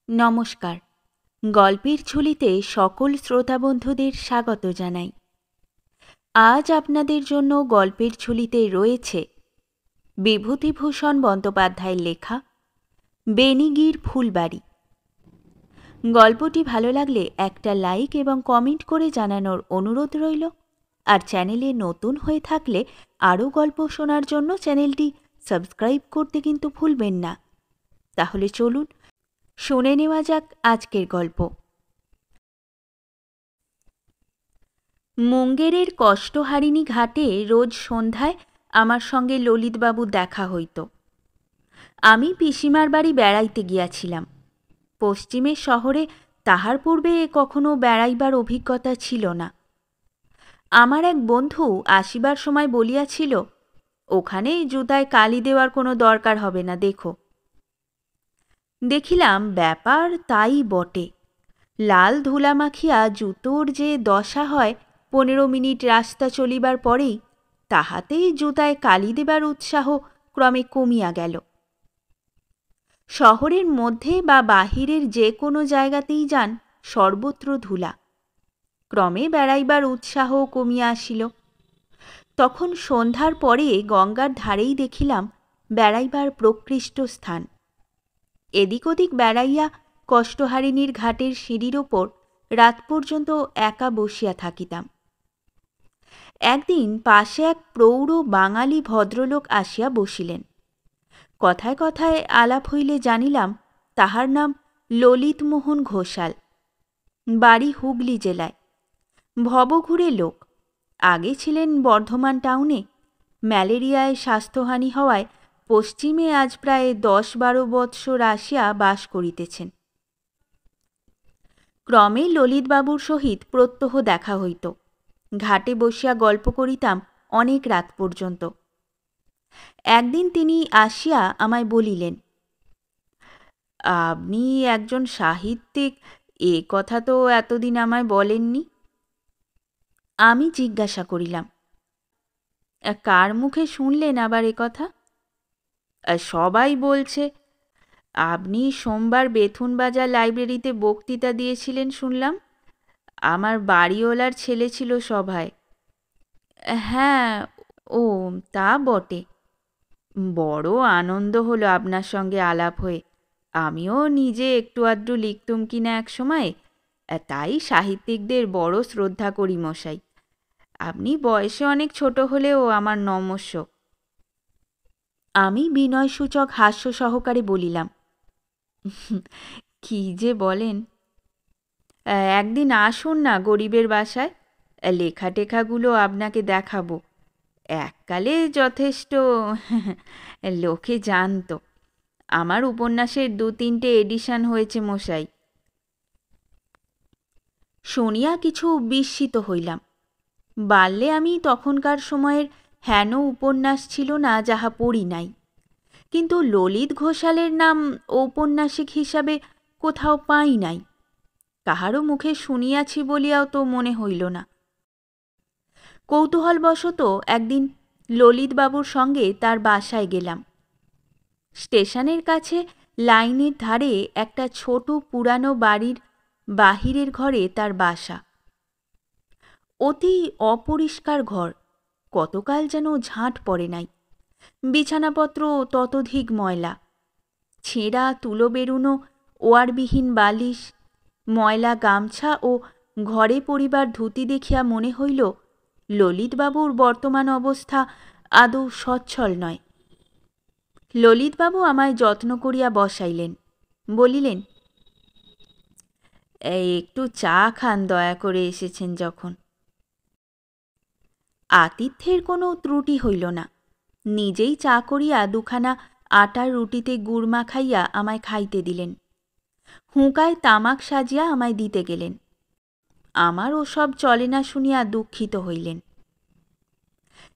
নমস্কার। গল্পের ঝুলিতে সকল শ্রোতাবন্ধুদের স্বাগত জানাই। আজ আপনাদের জন্য গল্পের ঝুলিতে রয়েছে বিভূতিভূষণ বন্দ্যোপাধ্যায়ের লেখা বেনিগির ফুলবাড়ি। গল্পটি ভালো লাগলে একটা লাইক এবং কমেন্ট করে জানানোর অনুরোধ রইল। আর চ্যানেলে নতুন হয়ে থাকলে আরও গল্প শোনার জন্য চ্যানেলটি সাবস্ক্রাইব করতে কিন্তু ভুলবেন না। তাহলে চলুন শুনে নেওয়া যাক আজকের গল্প। মুঙ্গেরের কষ্টহারিণী ঘাটে রোজ সন্ধ্যায় আমার সঙ্গে ললিতবাবু দেখা হইত। আমি পিসিমার বাড়ি বেড়াইতে গিয়াছিলাম। পশ্চিমের শহরে তাহার পূর্বে কখনো বেড়াইবার অভিজ্ঞতা ছিল না। আমার এক বন্ধু আসিবার সময় বলিয়াছিল, ওখানে জুতায় কালি দেওয়ার কোনো দরকার হবে না, দেখো। দেখিলাম ব্যাপার তাই বটে। লাল ধুলা মাখিয়া জুতোর যে দশা হয় 15 মিনিট রাস্তা চলিবার পরেই, তাহাতেই জুতায় কালি দেবার উৎসাহ ক্রমে কমিয়া গেল। শহরের মধ্যে বা বাহিরের যে কোনো জায়গাতেই যান, সর্বত্র ধুলা। ক্রমে বেড়াইবার উৎসাহ কমিয়া আসিল। তখন সন্ধ্যার পরে গঙ্গার ধারেই দেখিলাম বেড়াইবার প্রকৃষ্ট স্থান। এদিক ওদিক বেড়াইয়া কষ্টহারিণীর ঘাটের সিঁড়ির ওপর রাত পর্যন্ত একা বসিয়া থাকিতাম। একদিন পাশে এক প্রৌঢ় বাঙালি ভদ্রলোক আসিয়া বসিলেন। কথায় কথায় আলাপ হইলে জানিলাম তাহার নাম ললিতমোহন ঘোষাল। বাড়ি হুগলি জেলায়। ভবঘুরে লোক। আগে ছিলেন বর্ধমান টাউনে। ম্যালেরিয়ায় স্বাস্থ্যহানি হওয়ায় পশ্চিমে আজ প্রায় 10-12 বৎসর আসিয়া বাস করিতেছেন। ক্রমে ললিতবাবুর সহিত প্রত্যহ দেখা হইত। ঘাটে বসিয়া গল্প করিতাম অনেক রাত পর্যন্ত। একদিন তিনি আসিয়া আমায় বলিলেন, আপনি একজন সাহিত্যিক, এ কথা তো এতদিন আমায় বলেননি। আমি জিজ্ঞাসা করিলাম, কার মুখে শুনলেন আবার এ কথা? সবাই বলছে। আপনি সোমবার বেথুনবাজার লাইব্রেরিতে বক্তৃতা দিয়েছিলেন শুনলাম। আমার বাড়িওয়ালার ছেলে ছিল সভায়। হ্যাঁ, ও তা বটে। বড় আনন্দ হলো আপনার সঙ্গে আলাপ হয়ে। আমিও নিজে একটু আধটু লিখতুম কিনা এক সময়, তাই সাহিত্যিকদের বড় শ্রদ্ধা করি মশাই। আপনি বয়সে অনেক ছোট হলেও আমার নমস্য। আমি বিনয়সূচক হাস্য সহকারে বলিলাম, কি যে বলেন। একদিন আসুন না গরিবের বাসায়, লেখা টেখাগুলো আপনাকে দেখাবো। এককালে যথেষ্ট লোকে জানত। আমার উপন্যাসের 2-3টে এডিশন হয়েছে মশাই। শুনিয়া কিছু বিস্মিত হইলাম। বাল্যে আমি তখনকার সময়ের হেন উপন্যাস ছিল না যাহা পড়ি নাই। কিন্তু ললিত ঘোষালের নাম ঔপন্যাসিক হিসাবে কোথাও পাই নাই। কাহারও মুখে শুনিয়াছি বলিয়াও তো মনে হইল না। কৌতূহলবশত একদিন ললিতবাবুর সঙ্গে তার বাসায় গেলাম। স্টেশনের কাছে লাইনের ধারে একটা ছোট পুরানো বাড়ির বাহিরের ঘরে তার বাসা। অতি অপরিষ্কার ঘর, কতকাল যেন ঝাঁট পড়ে নাই। বিছানাপত্র ততোধিক ময়লা। ছেঁড়া তুলো বেরুনো ওয়ারবিহীন বালিশ, ময়লা গামছা ও ঘরে পরিবার ধুতি দেখিয়া মনে হইল ললিতবাবুর বর্তমান অবস্থা আদৌ সচ্ছল নয়। ললিতবাবু আমায় যত্ন করিয়া বসাইলেন। বলিলেন, একটু চা খান দয়া করে, এসেছেন যখন। আতিথ্যের কোনো ত্রুটি হইল না। নিজেই চা করিয়া 2খানা আটার রুটিতে গুড় মাখাইয়া আমায় খাইতে দিলেন। হুঁকায় তামাক সাজিয়া আমায় দিতে গেলেন। আমার ওসব চলে না শুনিয়া দুঃখিত হইলেন।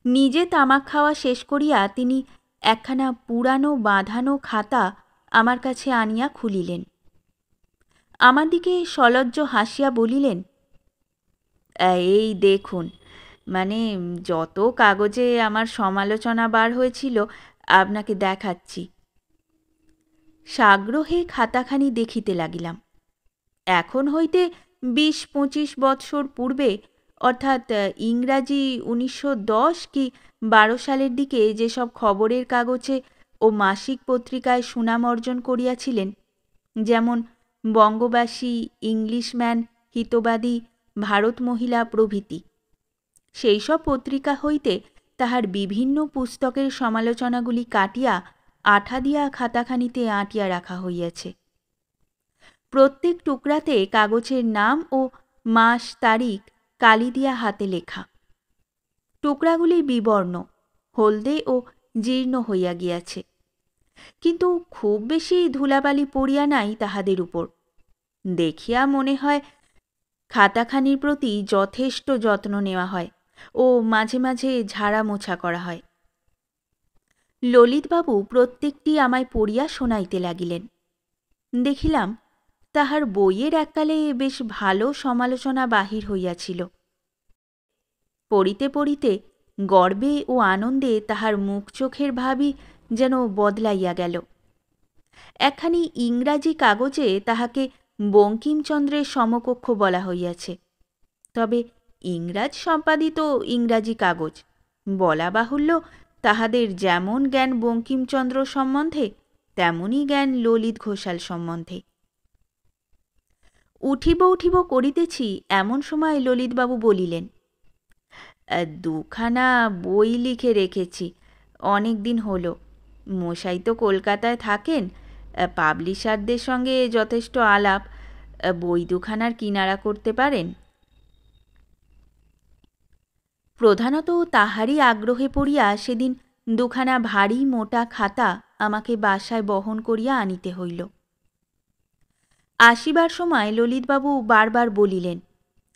নিজে তামাক খাওয়া শেষ করিয়া তিনি একখানা পুরানো বাঁধানো খাতা আমার কাছে আনিয়া খুলিলেন। আমার দিকে সলজ্জ হাসিয়া বলিলেন, এই দেখুন, মানে যত কাগজে আমার সমালোচনা বার হয়েছিল আপনাকে দেখাচ্ছি। সাগ্রহে খাতাখানি দেখিতে লাগিলাম। এখন হইতে ২০-২৫ বৎসর পূর্বে, অর্থাৎ ইংরাজি ১৯১০ কি ১২ সালের দিকে যেসব খবরের কাগজে ও মাসিক পত্রিকায় সুনাম অর্জন করিয়াছিলেন, যেমন বঙ্গবাসী, ইংলিশম্যান, হিতবাদী, ভারত মহিলা প্রভৃতি, সেই সব পত্রিকা হইতে তাহার বিভিন্ন পুস্তকের সমালোচনাগুলি কাটিয়া আঠা দিয়া খাতাখানিতে আঁটিয়া রাখা হইয়াছে। প্রত্যেক টুকরাতে কাগজের নাম ও মাস তারিখ কালি দিয়া হাতে লেখা। টুকরাগুলি বিবর্ণ, হলদে ও জীর্ণ হইয়া গিয়াছে, কিন্তু খুব বেশি ধুলাবালি পড়িয়া নাই তাহাদের উপর। দেখিয়া মনে হয় খাতাখানির প্রতি যথেষ্ট যত্ন নেওয়া হয় ও মাঝে মাঝে ঝাড়া মোছা করা হয়। ললিতবাবু প্রত্যেকটি আমায় পড়িয়া শোনাইতে লাগিলেন। দেখিলাম তাহার বইয়ের এককালে বেশ ভালো সমালোচনা বাহির হইয়াছিল। পড়িতে পড়িতে গর্বে ও আনন্দে তাহার মুখ চোখের ভাবই যেন বদলাইয়া গেল। একখানি ইংরাজি কাগজে তাহাকে বঙ্কিমচন্দ্রের সমকক্ষ বলা হইয়াছে, তবে ইংরাজ সম্পাদিত ইংরাজি কাগজ, বলা বাহুল্য তাহাদের যেমন জ্ঞান বঙ্কিমচন্দ্র সম্বন্ধে তেমনই জ্ঞান ললিত ঘোষাল সম্বন্ধে। উঠিব করিতেছি এমন সময় ললিতবাবু বলিলেন, দুখানা বই লিখে রেখেছি, অনেক দিন হলো। মশাই তো কলকাতায় থাকেন, পাবলিশারদের সঙ্গে যথেষ্ট আলাপ, বই দুখানার কিনারা করতে পারেন। প্রধানত তাহারই আগ্রহে পড়িয়া সেদিন দুখানা ভারী মোটা খাতা আমাকে বাসায় বহন করিয়া আনিতে হইল। আসিবার সময় ললিতবাবু বারবার বলিলেন,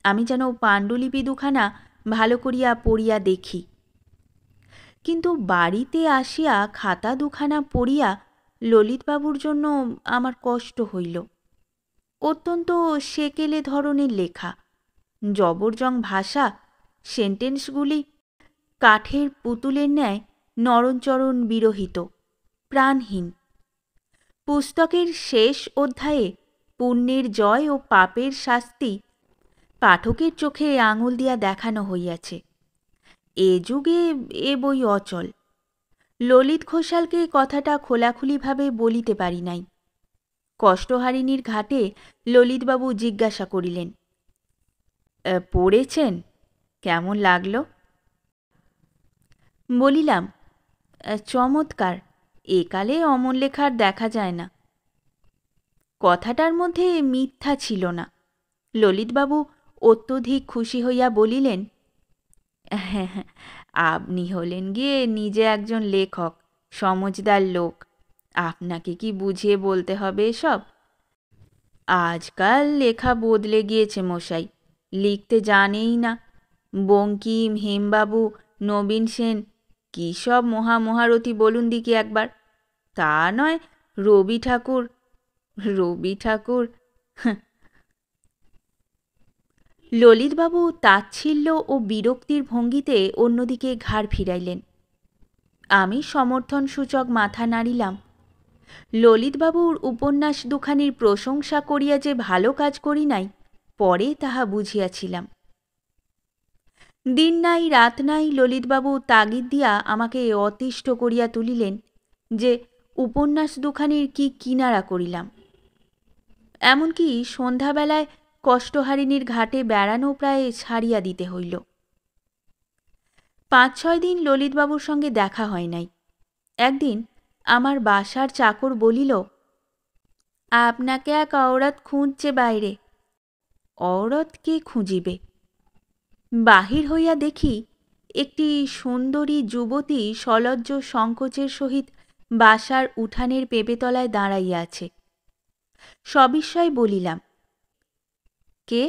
আমি যেন পাণ্ডুলিপি দুখানা ভালো করিয়া পড়িয়া দেখি। কিন্তু বাড়িতে আসিয়া খাতা দুখানা পড়িয়া ললিতবাবুর জন্য আমার কষ্ট হইল। অত্যন্ত সেকেলে ধরনের লেখা, জবরজং ভাষা, সেন্টেন্সগুলি কাঠের পুতুলের ন্যায় নরণচরণ বিরহিত, প্রাণহীন। পুস্তকের শেষ অধ্যায়ে পুণ্যের জয় ও পাপের শাস্তি পাঠকের চোখে আঙুল দিয়া দেখানো হইয়াছে। এ যুগে এ বই অচল। ললিত ঘোষালকে কথাটা খোলাখুলিভাবে বলিতে পারি নাই। কষ্টহারিণীর ঘাটে ললিতবাবু জিজ্ঞাসা করিলেন, পড়েছেন? কেমন লাগল? বলিলাম, চমৎকার, একালে অমন লেখার দেখা যায় না। কথাটার মধ্যে মিথ্যা ছিল না। ললিতবাবু অত্যধিক খুশি হইয়া বলিলেন, হ্যাঁ, আপনি হলেন গিয়ে নিজে একজন লেখক, সমজদার লোক, আপনাকে কি বুঝিয়ে বলতে হবে এসব? আজকাল লেখা বদলে গিয়েছে মশাই, লিখতে জানেই না। বঙ্কিম, হেমবাবু, নবীন সেন কী সব মহারথী বলুন দিকি একবার। তা নয় রবি ঠাকুর। ললিতবাবু তাচ্ছিল্য ও বিরক্তির ভঙ্গিতে অন্যদিকে ঘাড় ফিরাইলেন। আমি সমর্থনসূচক মাথা নাড়িলাম। ললিতবাবুর উপন্যাস দুখানির প্রশংসা করিয়া যে ভালো কাজ করি নাই, পরে তাহা বুঝিয়াছিলাম। দিন নাই রাত নাই ললিতবাবু তাগিদ দিয়া আমাকে অতিষ্ঠ করিয়া তুলিলেন যে উপন্যাস দুখানির কি কিনারা করিলাম। এমনকি সন্ধ্যাবেলায় কষ্টহারিণীর ঘাটে বেড়ানো প্রায় ছাড়িয়া দিতে হইল। ৫-৬ দিন ললিতবাবুর সঙ্গে দেখা হয় নাই। একদিন আমার বাসার চাকর বলিল, আপনাকে এক ঔরত খুঁজছে বাইরে। ঔরত কে খুঁজিবে? বাহির হইয়া দেখি একটি সুন্দরী যুবতী সলজ্জ সংকোচের সহিত বাসার উঠানের পেঁপেতলায় দাঁড়াইয়া আছে। সবিস্ময়ে বলিলাম, কে?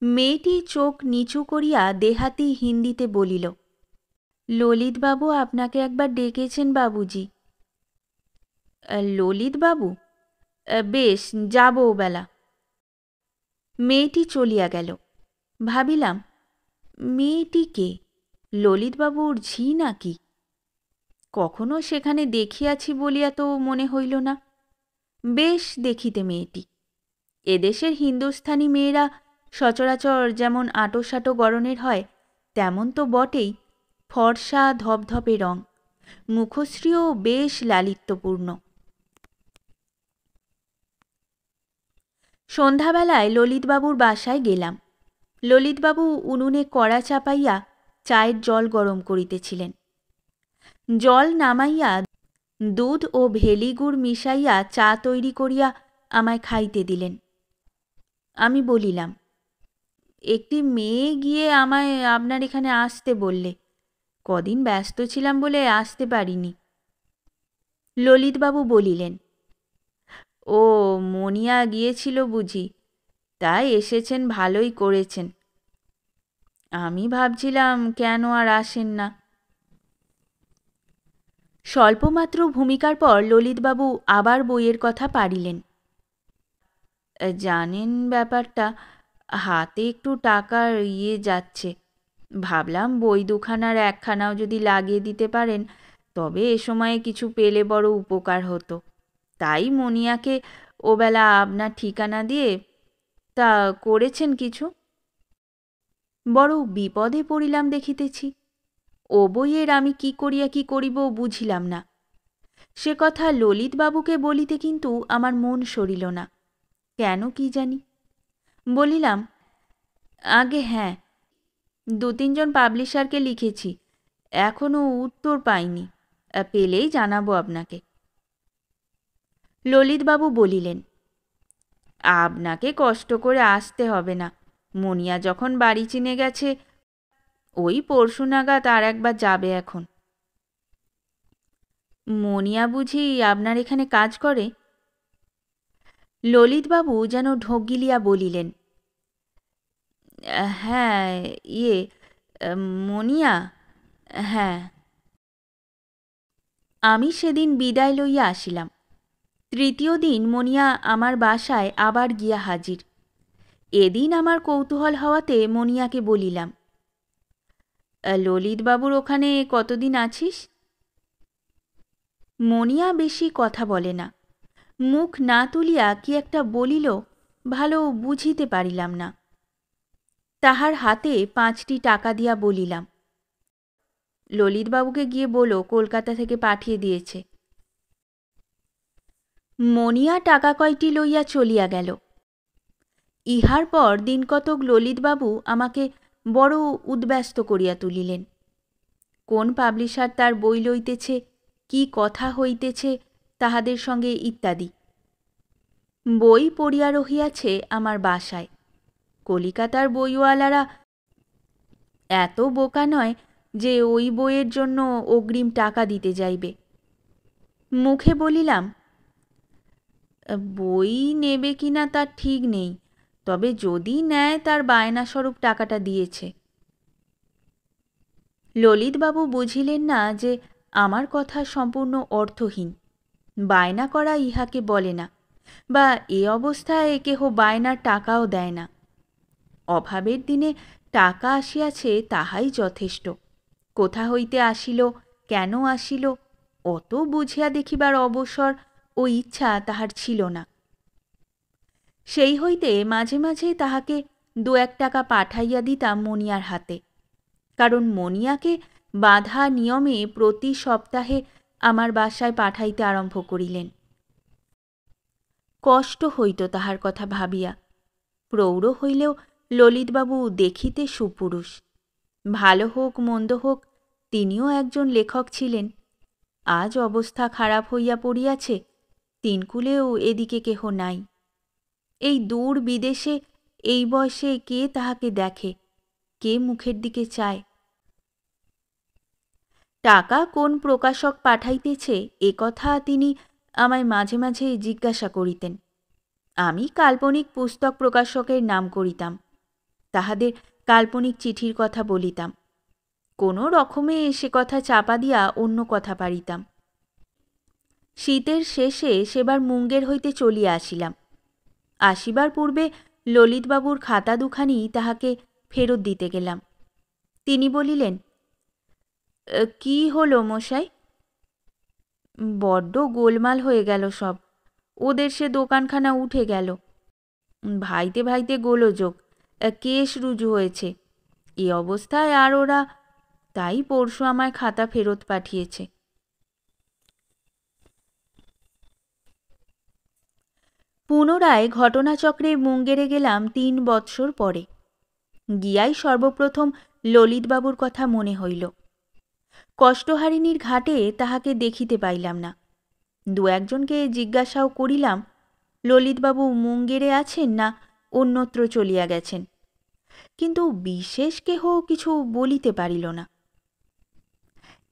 মেয়েটি চোখ নিচু করিয়া দেহাতি হিন্দিতে বলিল, ললিতবাবু আপনাকে একবার ডেকেছেন বাবুজি। ললিতবাবু? বেশ, যাব বেলা। মেয়েটি চলিয়া গেল। ভাবিলাম, মেয়েটি কে? ললিতবাবুর ঝি নাকি? কখনো সেখানে দেখিয়াছি বলিয়া তো মনে হইল না। বেশ দেখিতে মেয়েটি। এদেশের হিন্দুস্থানি মেয়েরা সচরাচর যেমন আঁটোসাঁটো গড়নের হয় তেমন তো বটেই, ফর্সা ধপধপে রং, মুখশ্রীও বেশ লালিত্যপূর্ণ। সন্ধ্যাবেলায় ললিতবাবুর বাসায় গেলাম। ললিতবাবু উনুনে কড়া চাপাইয়া চায়ের জল গরম করিতেছিলেন। জল নামাইয়া দুধ ও ভেলি গুড় মিশাইয়া চা তৈরি করিয়া আমায় খাইতে দিলেন। আমি বলিলাম, একটি মেয়ে গিয়ে আমায় আপনার এখানে আসতে বললে, কদিন ব্যস্ত ছিলাম বলে আসতে পারিনি। ললিতবাবু বলিলেন, ও মনিয়া গিয়েছিল বুঝি, তাই এসেছেন, ভালোই করেছেন। আমি ভাবছিলাম কেন আর আসেন না। স্বল্পমাত্র ভূমিকার পর ললিতবাবু আবার বইয়ের কথা পাড়িলেন। জানেন ব্যাপারটা, হাতে একটু টাকার যাচ্ছে, ভাবলাম বই দুখানার একখানাও যদি লাগিয়ে দিতে পারেন তবে এ সময়ে কিছু পেলে বড় উপকার হতো। তাই মনিয়াকে ওবেলা আপনার ঠিকানা দিয়ে, তা করেছেন কিছু? বড় বিপদে পড়িলাম দেখিতেছি। ও বইয়ের আমি কি করিয়া কি করিব বুঝিলাম না। সে কথা ললিতবাবুকে বলিতে কিন্তু আমার মন সরিল না, কেন কি জানি। বলিলাম, আগে হ্যাঁ, 2-3 জন পাবলিশারকে লিখেছি, এখনও উত্তর পাইনি, পেলেই জানাবো আপনাকে। ললিতবাবু বলিলেন, আপনাকে কষ্ট করে আসতে হবে না, মনিয়া যখন বাড়ি চিনে গেছে, ওই পরশু নাগাদ আর একবার যাবে এখন। মনিয়া বুঝি আপনার এখানে কাজ করে? ললিতবাবু যেন ঢোক গিলিয়া বলিলেন, হ্যাঁ, মনিয়া, হ্যাঁ। আমি সেদিন বিদায় লইয়া আসিলাম। 3য় দিন মনিয়া আমার বাসায় আবার গিয়া হাজির। এদিন আমার কৌতূহল হওয়াতে মনিয়াকে বলিলাম, ললিতবাবুর ওখানে কতদিন আছিস? মনিয়া বেশি কথা বলে না, মুখ না তুলিয়া কি একটা বলিল, ভালো বুঝিতে পারিলাম না। তাহার হাতে 5টি টাকা দিয়া বলিলাম, ললিতবাবুকে গিয়ে বলো কলকাতা থেকে পাঠিয়ে দিয়েছে। মনিয়া টাকা কয়টি লইয়া চলিয়া গেল। ইহার পর দিনকতক ললিতবাবু আমাকে বড় উদ্ব্যস্ত করিয়া তুলিলেন। কোন পাবলিশার তার বই লইতেছে, কি কথা হইতেছে তাহাদের সঙ্গে ইত্যাদি। বই পড়িয়া রহিয়াছে আমার বাসায়। কলিকাতার বইওয়ালারা এত বোকা নয় যে ওই বইয়ের জন্য অগ্রিম টাকা দিতে যাইবে। মুখে বলিলাম, বই নেবে কিনা তার ঠিক নেই, তবে যদি নেয় তার বায়নাস্বরূপ টাকাটা দিয়েছে। ললিতবাবু বুঝিলেন না যে আমার কথা সম্পূর্ণ অর্থহীন। বায়না করা ইহাকে বলে না, বা এ অবস্থায় কেহ বায়নার টাকাও দেয় না। অভাবের দিনে টাকা আসিয়াছে তাহাই যথেষ্ট। কোথা হইতে আসিল, কেন আসিল, অত বুঝিয়া দেখিবার অবসর ও ইচ্ছা তাহার ছিল না। সেই হইতে মাঝে মাঝে তাহাকে 2-1 টাকা পাঠাইয়া দিতাম মনিয়ার হাতে, কারণ মনিয়াকে বাঁধা নিয়মে প্রতি সপ্তাহে আমার বাসায় পাঠাইতে আরম্ভ করিলেন। কষ্ট হইত তাহার কথা ভাবিয়া। প্রৌঢ় হইলেও ললিতবাবু দেখিতে সুপুরুষ। ভালো হোক মন্দ হোক, তিনিও একজন লেখক ছিলেন। আজ অবস্থা খারাপ হইয়া পড়িয়াছে, তিনকুলেও এদিকে কেহ নাই। এই দূর বিদেশে এই বয়সে কে তাহাকে দেখে, কে মুখের দিকে চায়? টাকা কোন প্রকাশক পাঠাইতেছে এ কথা তিনি আমায় মাঝে মাঝে জিজ্ঞাসা করিতেন। আমি কাল্পনিক পুস্তক প্রকাশকের নাম করিতাম, তাহাদের কাল্পনিক চিঠির কথা বলিতাম। কোনো রকমে সে কথা চাপা দিয়া অন্য কথা পারিতাম। শীতের শেষে সেবার মুঙ্গের হইতে চলিয়া আসিলাম। আসিবার পূর্বে ললিতবাবুর খাতা দুখানি তাহাকে ফেরত দিতে গেলাম। তিনি বলিলেন, কি হলো মশাই? বড্ড গোলমাল হয়ে গেল সব। ওদের সে দোকানখানা উঠে গেল। ভাইতে ভাইতে গোলযোগ, কেস রুজু হয়েছে। এ অবস্থায় আর ওরা, তাই পরশু আমায় খাতা ফেরত পাঠিয়েছে। পুনরায় ঘটনাচক্রে মুঙ্গেরে গেলাম ৩ বৎসর পরে। গিয়াই সর্বপ্রথম ললিতবাবুর কথা মনে হইল। কষ্টহারিণীর ঘাটে তাহাকে দেখিতে পাইলাম না। দু একজনকে জিজ্ঞাসাও করিলাম, ললিতবাবু মুঙ্গেরে আছেন না অন্যত্র চলিয়া গেছেন, কিন্তু বিশেষ কেহ কিছু বলিতে পারিল না।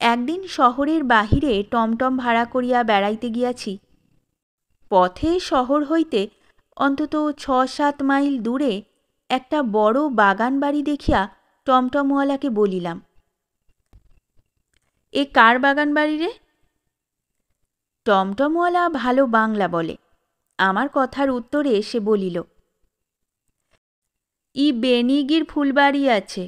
একদিন শহরের বাহিরে টমটম ভাড়া করিয়া বেড়াইতে গিয়াছি। পথে শহর হইতে অন্তত ৬-৭ মাইল দূরে একটা বড় বাগান বাড়ি দেখিয়া টমটমওয়ালাকে বলিলাম, এ কার বাগান বাড়ি রে? টমটমওয়ালা ভালো বাংলা বলে। আমার কথার উত্তরে সে বলিল, ই বেনিগির ফুলবাড়ি আছে।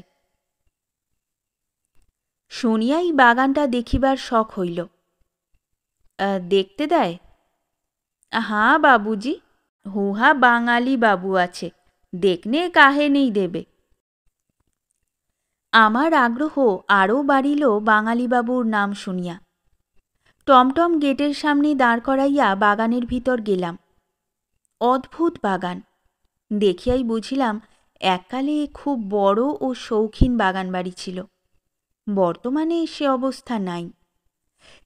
শুনিয়াই বাগানটা দেখিবার শখ হইল। দেখতে দেয়? হাঁ বাবুজি, হুহা বাঙালি বাবু আছে, দেখনে কাহে নেই দেবে। আমার আগ্রহ আরও বাড়িল বাঙালিবাবুর নাম শুনিয়া। টমটম গেটের সামনে দাঁড় করাইয়া বাগানের ভিতর গেলাম। অদ্ভুত বাগান। দেখিয়াই বুঝিলাম এককালে খুব বড় ও শৌখিন বাগান বাড়ি ছিল। বর্তমানে সে অবস্থা নাই।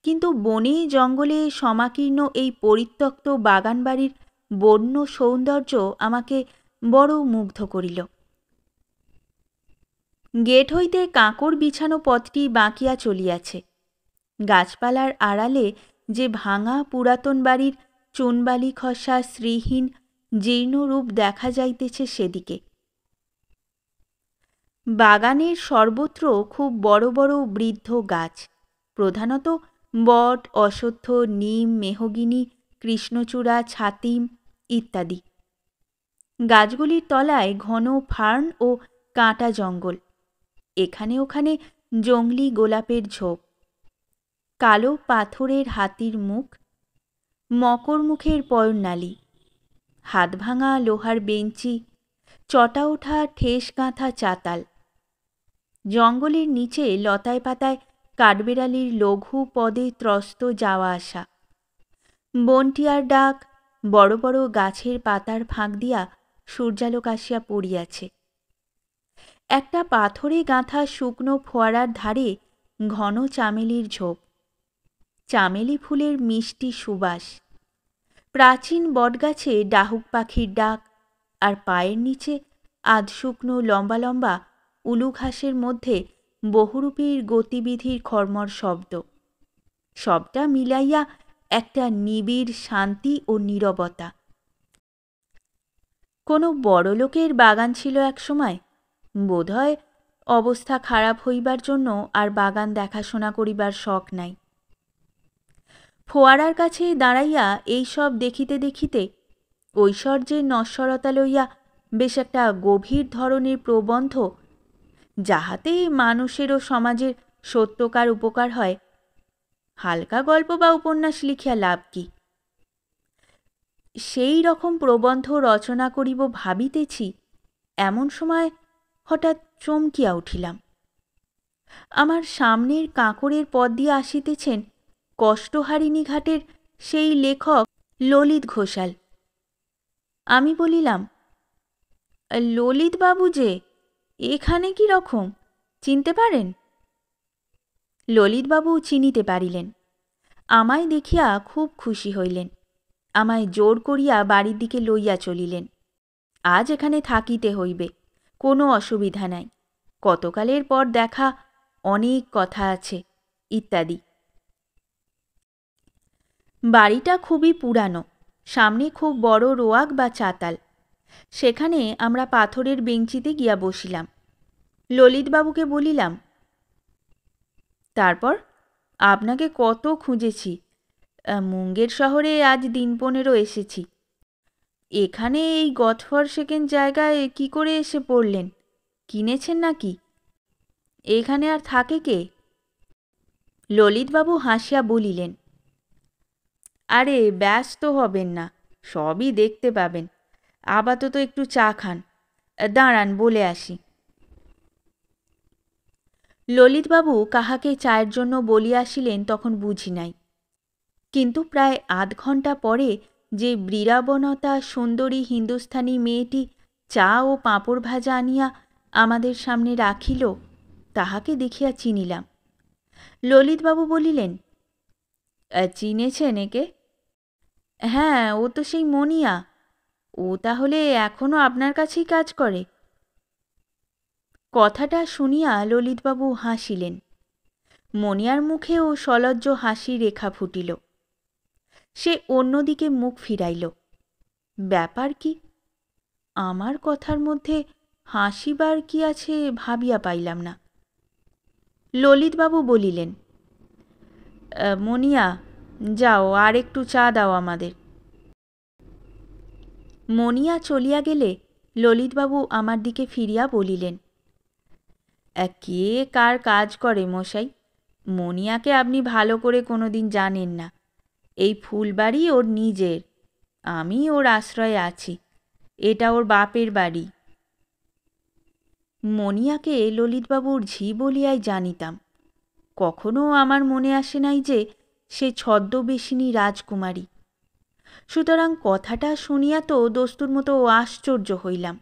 কিন্তু বনে জঙ্গলে সমাকীর্ণ এই পরিত্যক্ত বাগান বাড়ির বন্য সৌন্দর্য আমাকে বড় মুগ্ধ করিল। গেট হইতে কাঁকর বিছানো পথটি বাঁকিয়া চলিয়াছে। গাছপালার আড়ালে যে ভাঙা পুরাতন বাড়ির চুনবালি খসা শ্রীহীন জীর্ণ রূপ দেখা যাইতেছে সেদিকে। বাগানের সর্বত্র খুব বড় বড় বৃদ্ধ গাছ, প্রধানত বট, অশ্বত্থ, নিম, মেহগিনি, কৃষ্ণচূড়া, ছাতিম ইত্যাদি। গাছগুলির তলায় ঘন ফার্ন ও কাঁটা জঙ্গল। এখানে ওখানে জংলি গোলাপের ঝোপ। কালো পাথরের হাতির মুখ, মকর মুখের পয়ননালী, হাত ভাঙা লোহার বেঞ্চি, চটা ওঠা ঠেস গাঁথা চাতাল। জঙ্গলের নিচে লতায় পাতায় কাঠবেড়ালির লঘু পদে ত্রস্ত যাওয়া আসা। বনটিয়ার ডাক বড় বড় গাছের পাতার ফাঁক দিয়া সূর্যালোক আসিয়া পড়িয়াছে। একটা পাথরে গাঁথা শুকনো ফোয়ারার ধারে ঘন চামেলির ঝোপ, চামেলি ফুলের মিষ্টি সুবাস। প্রাচীন বটগাছে ডাহুক পাখির ডাক, আর পায়ের নিচে আধশুকনো লম্বা লম্বা উলু ঘাসের মধ্যে বহুরূপীর গতিবিধির খর্মর শব্দ। সবটা মিলাইয়া একটা নিবিড় শান্তি ও নীরবতা। কোনো বড়লোকের বাগান ছিল এক সময়। বোধহয় অবস্থা খারাপ হইবার জন্য আর বাগান দেখাশোনা করিবার শখ নাই। ফোয়ারার কাছে দাঁড়াইয়া এই সব দেখিতে দেখিতে ঐশ্বর্যের নশ্বরতা লইয়া বেশ একটা গভীর ধরনের প্রবন্ধ, যাহাতে মানুষের ও সমাজের সত্যকার উপকার হয়, হালকা গল্প বা উপন্যাস লিখিয়া লাভ কি, সেই রকম প্রবন্ধ রচনা করিব ভাবিতেছি, এমন সময় হঠাৎ চমকিয়া উঠিলাম। আমার সামনের কাঁকরের পথ দিয়ে আসিতেছেন কষ্টহারিণী ঘাটের সেই লেখক ললিত ঘোষাল। আমি বলিলাম, ললিতবাবু যে, এখানে কি রকম, চিনতে পারেন? ললিতবাবু চিনিতে পারিলেন। আমায় দেখিয়া খুব খুশি হইলেন। আমায় জোর করিয়া বাড়ির দিকে লইয়া চলিলেন। আজ এখানে থাকিতে হইবে, কোনো অসুবিধা নাই, কতকালের পর দেখা, অনেক কথা আছে ইত্যাদি। বাড়িটা খুবই পুরানো। সামনে খুব বড় রোয়াক বা চাতাল। সেখানে আমরা পাথরের বেঞ্চিতে গিয়া বসিলাম। ললিতবাবুকে বলিলাম, তারপর আপনাকে কত খুঁজেছি। মুঙ্গের শহরে আজ দিন 15 এসেছি। এখানে এই গটফর সেকেন্ড জায়গায় কি করে এসে পড়লেন? কিনেছেন নাকি? এখানে আর থাকে কে? ললিতবাবু হাসিয়া বলিলেন, আরে ব্যস্ত হবেন না, সবই দেখতে পাবেন। আপাতত একটু চা খান। দাঁড়ান, বলে আসি। ললিতবাবু কাহাকে চায়ের জন্য বলিয়াছিলেন তখন বুঝি নাই, কিন্তু প্রায় আধ ঘণ্টা পরে যে বীরাবনতা সুন্দরী হিন্দুস্থানি মেয়েটি চা ও পাঁপড় ভাজা আনিয়া আমাদের সামনে রাখিল, তাহাকে দেখিয়া চিনিলাম। ললিতবাবু বলিলেন, চিনেছেন একে? হ্যাঁ, ও তো সেই মনিয়া। ও তাহলে এখনো আপনার কাছেই কাজ করে? কথাটা শুনিয়া ললিতবাবু হাসিলেন। মনিয়ার মুখেও সলজ্জ হাসি রেখা ফুটিল। সে অন্যদিকে মুখ ফিরাইল। ব্যাপার কি? আমার কথার মধ্যে হাসিবার কি আছে ভাবিয়া পাইলাম না। ললিতবাবু বলিলেন, মনিয়া, যাও আর একটু চা দাও আমাদের। মনিয়া চলিয়া গেলে ললিতবাবু আমার দিকে ফিরিয়া বলিলেন, কে কার কাজ করে মশাই? মনিয়াকে আপনি ভালো করে কোনো দিন জানেন না। এই ফুলবাড়ি ওর নিজের, আমি ওর আশ্রয়ে আছি। এটা ওর বাপের বাড়ি। মনিয়াকে ললিতবাবুর ঝি বলিয়াই জানিতাম। কখনো আমার মনে আসে নাই যে সে ছদ্মবেশিনী রাজকুমারী। সুতরাং কথাটা শুনিয়া তো দস্তুর মতো আশ্চর্য হইলাম।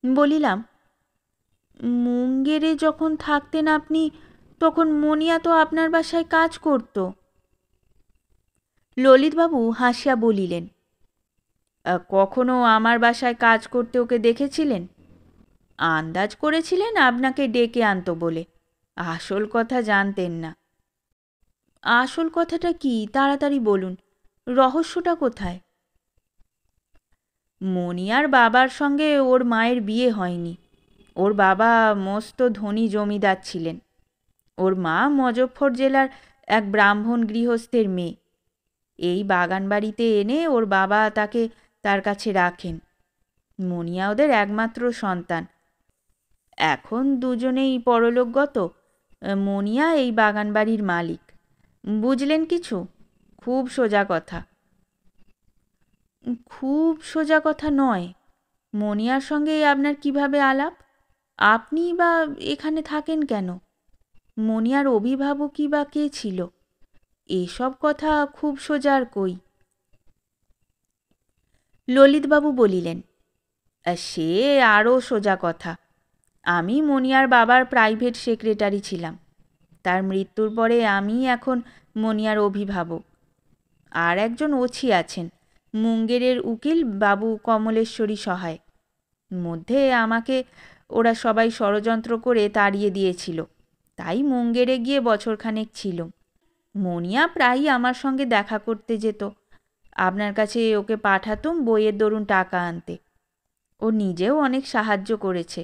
বলিলাম, মুঙ্গেরে যখন থাকতেন আপনি, তখন মনিয়া তো আপনার বাসায় কাজ করত। ললিতবাবু হাসিয়া বলিলেন, কখনো আমার বাসায় কাজ করতে ওকে দেখেছিলেন? আন্দাজ করেছিলেন আপনাকে ডেকে আনতো বলে, আসল কথা জানতেন না। আসল কথাটা কি, তাড়াতাড়ি বলুন, রহস্যটা কোথায়? মনিয়ার বাবার সঙ্গে ওর মায়ের বিয়ে হয়নি। ওর বাবা মস্ত ধনী জমিদার ছিলেন। ওর মা মজফ্ফর জেলার এক ব্রাহ্মণ গৃহস্থের মেয়ে। এই বাগান বাড়িতে এনে ওর বাবা তাকে তার কাছে রাখেন। মনিয়া ওদের একমাত্র সন্তান। এখন দুজনেই পরলোকগত। মনিয়া এই বাগান বাড়ির মালিক। বুঝলেন কিছু? খুব সোজা কথা। খুব সোজা কথা নয়। মনিয়ার সঙ্গে আপনার কিভাবে আলাপ? আপনি বা এখানে থাকেন কেন? মনিয়ার অভিভাবকই বা কে ছিল? এসব কথা খুব সোজার কই। ললিতবাবু বলিলেন, সে আরও সোজা কথা। আমি মনিয়ার বাবার প্রাইভেট সেক্রেটারি ছিলাম। তার মৃত্যুর পরে আমি এখন মনিয়ার অভিভাবক। আর একজন ওছি আছেন, মুঙ্গেরের উকিল বাবু কমলেশ্বরী সহায়। মধ্যে আমাকে ওরা সবাই ষড়যন্ত্র করে তাড়িয়ে দিয়েছিল, তাই মুঙ্গেরে গিয়ে বছরখানেক ছিল। মনিয়া প্রায়ই আমার সঙ্গে দেখা করতে যেত। আপনার কাছে ওকে পাঠাতুম বইয়ের দরুন টাকা আনতে। ও নিজেও অনেক সাহায্য করেছে।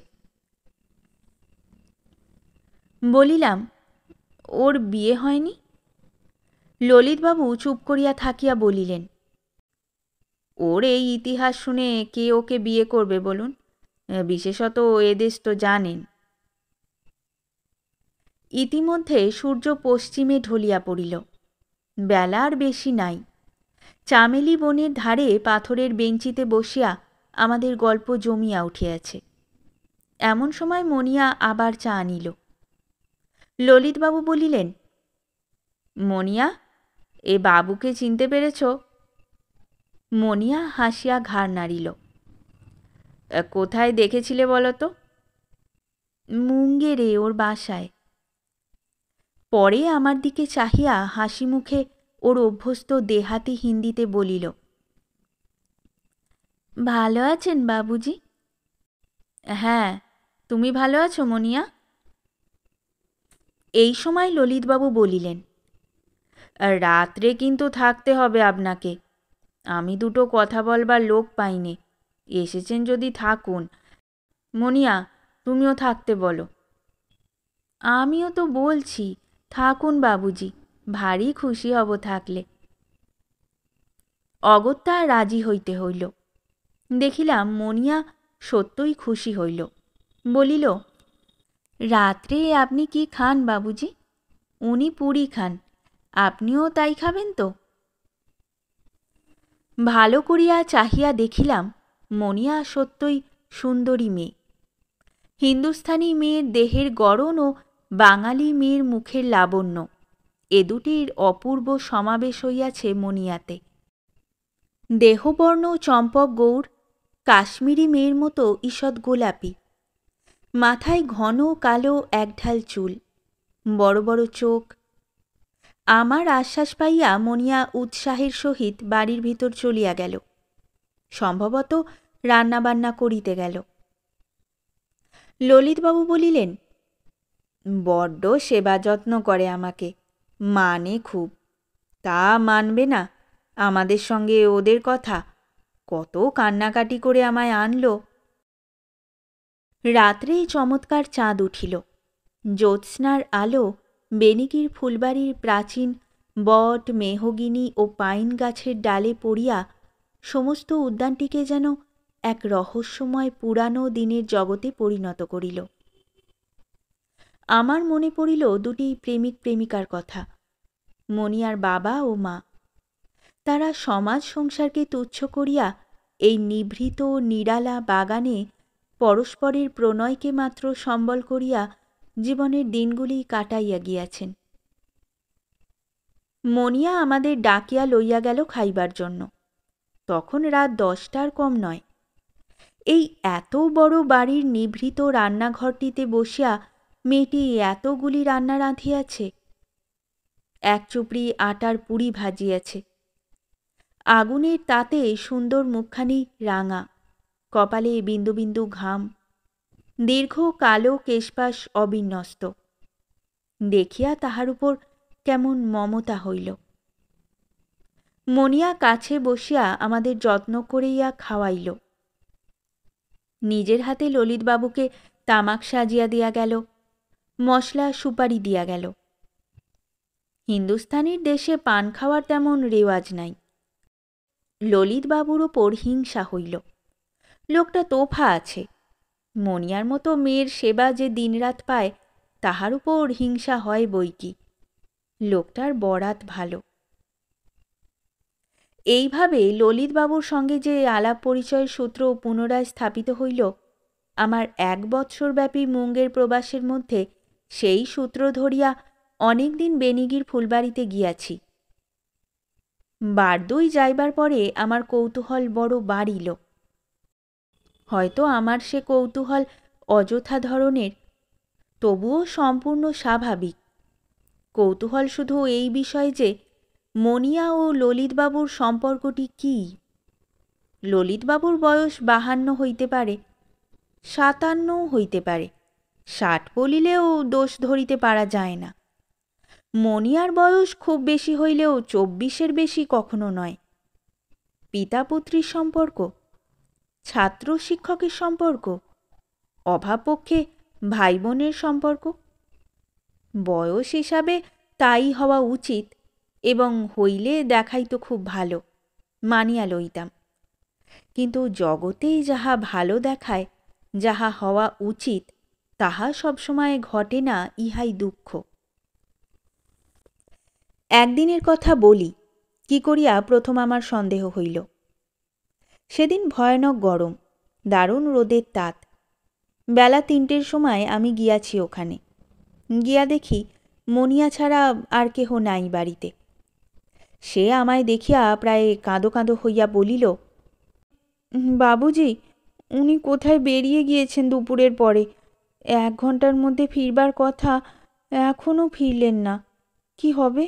বলিলাম, ওর বিয়ে হয়নি? ললিতবাবু চুপ করিয়া থাকিয়া বলিলেন, ওর এই ইতিহাস শুনে কে ওকে বিয়ে করবে বলুন? বিশেষত এদেশ তো জানেন। ইতিমধ্যে সূর্য পশ্চিমে ঢলিয়া পড়িল। বেলা আর বেশি নাই। চামেলি বনের ধারে পাথরের বেঞ্চিতে বসিয়া আমাদের গল্প জমিয়া উঠিয়াছে। এমন সময় মনিয়া আবার চা আনিল। ললিতবাবু বলিলেন, মনিয়া, এ বাবুকে চিনতে পেরেছ? মনিয়া হাসিয়া ঘাড় নাড়িল। কোথায় দেখেছিলে বলো তো? মুঙ্গেরে, ওর বাসায়। পরে আমার দিকে চাহিয়া হাসি মুখে ওর অভ্যস্ত দেহাতি হিন্দিতে বলিল, ভালো আছেন বাবুজি? হ্যাঁ, তুমি ভালো আছো মনিয়া? এই সময় ললিতবাবু বলিলেন, রাত্রে কিন্তু থাকতে হবে আপনাকে। আমি দুটো কথা বলবার লোক পাইনে। এসেছেন যদি থাকুন। মনিয়া, তুমিও থাকতে বলো। আমিও তো বলছি, থাকুন বাবুজি, ভারী খুশি হব থাকলে। অগত্যা রাজি হইতে হইল। দেখিলাম মনিয়া সত্যই খুশি হইল। বলিল, রাত্রে আপনি কি খান বাবুজি? উনি পুরি খান, আপনিও তাই খাবেন তো? ভালো করিয়া চাহিয়া দেখিলাম মনিয়া সত্যই সুন্দরী মেয়ে। হিন্দুস্থানী মেয়ের দেহের গড়ন ও বাঙালি মেয়ের মুখের লাবণ্য, এ দুটির অপূর্ব সমাবেশ হইয়াছে মনিয়াতে। দেহবর্ণ চম্পক গৌর, কাশ্মীরি মেয়ের মতো ঈষৎ গোলাপি, মাথায় ঘন কালো একঢাল চুল, বড় বড় চোখ। আমার আশ্বাস পাইয়া মনিয়া উৎসাহের সহিত বাড়ির ভিতর চলিয়া গেল, সম্ভবত রান্নাবান্না করিতে গেল। ললিতবাবু বলিলেন, বড্ড সেবা যত্ন করে আমাকে, মানে খুব। তা মানবে না আমাদের সঙ্গে ওদের কথা? কত কান্নাকাটি করে আমায় আনলো। রাত্রেই চমৎকার চাঁদ উঠিল। জ্যোৎস্নার আলো বেনিকির ফুলবাড়ির প্রাচীন বট, মেহগিনি ও পাইন গাছের ডালে পড়িয়া সমস্ত উদ্যানটিকে যেন এক রহস্যময় পুরানো দিনের জগতে পরিণত করিল। আমার মনে পড়িল দুটি প্রেমিক প্রেমিকার কথা, মনিয়ার বাবা ও মা। তারা সমাজ সংসারকে তুচ্ছ করিয়া এই নিভৃত নিরালা বাগানে পরস্পরের প্রণয়কে মাত্র সম্বল করিয়া জীবনের দিনগুলি কাটাইয়া গিয়াছেন। মনিয়া আমাদের ডাকিয়া লইয়া গেল খাইবার জন্য। তখন রাত 10টার কম নয়। এই এত বড় বাড়ির নিভৃত রান্নাঘরটিতে বসিয়া মেয়েটি এতগুলি রান্না রাঁধিয়াছে। এক চুপড়ি আটার পুরি ভাজিয়াছে। আগুনের তাতে সুন্দর মুখখানি রাঙা, কপালে বিন্দু বিন্দু ঘাম, দীর্ঘ কালো কেশপাশ অবিন্যস্ত। দেখিয়া তাহার উপর কেমন মমতা হইল। মনিয়া কাছে বসিয়া আমাদের যত্ন করিয়া খাওয়াইল। নিজের হাতে ললিতবাবুকে তামাক সাজিয়া দিয়া গেল, মশলা সুপারি দিয়া গেল। হিন্দুস্থানির দেশে পান খাওয়ার তেমন রেওয়াজ নাই। ললিতবাবুর ওপর হিংসা হইল। লোকটা তোফা আছে। মনিয়ার মতো মেয়ের সেবা যে দিনরাত পায়, তাহার উপর হিংসা হয় বই কি। লোকটার বরাত ভালো। এইভাবে ললিতবাবুর সঙ্গে যে আলাপ পরিচয়ের সূত্র পুনরায় স্থাপিত হইল, আমার 1 বৎসরব্যাপী মুঙ্গের প্রবাসের মধ্যে সেই সূত্র ধরিয়া অনেকদিন বেনিগির ফুলবাড়িতে গিয়াছি। বারদই যাইবার পরে আমার কৌতূহল বড় বাড়িল। হয়তো আমার সে কৌতূহল অযথা ধরনের, তবুও সম্পূর্ণ স্বাভাবিক। কৌতূহল শুধু এই বিষয় যে মনিয়া ও ললিতবাবুর সম্পর্কটি কী। ললিতবাবুর বয়স 52 হইতে পারে, 57 হইতে পারে, 60 বলিলেও দোষ ধরিতে পারা যায় না। মনিয়ার বয়স খুব বেশি হইলেও 24-এর বেশি কখনো নয়। পিতা পুত্রীর সম্পর্ক, ছাত্র শিক্ষকের সম্পর্ক, অভাবপক্ষে ভাই বোনের সম্পর্ক, বয়স হিসাবে তাই হওয়া উচিত এবং হইলে দেখাইতো খুব ভালো, মানিয়া লইতাম। কিন্তু জগতেই যাহা ভালো দেখায়, যাহা হওয়া উচিত, তাহা সবসময় ঘটে না, ইহাই দুঃখ। একদিনের কথা বলি, কি করিয়া প্রথম আমার সন্দেহ হইল। সেদিন ভয়ানক গরম, দারুণ রোদের তাত। বেলা 3টের সময় আমি গিয়াছি ওখানে। গিয়া দেখি মনিয়া ছাড়া আর কেহ নাই বাড়িতে। সে আমায় দেখিয়া প্রায় কাঁদো কাঁদো হইয়া বলিল, বাবুজি, উনি কোথায় বেরিয়ে গিয়েছেন দুপুরের পরে। 1 ঘন্টার মধ্যে ফিরবার কথা, এখনও ফিরলেন না। কি হবে?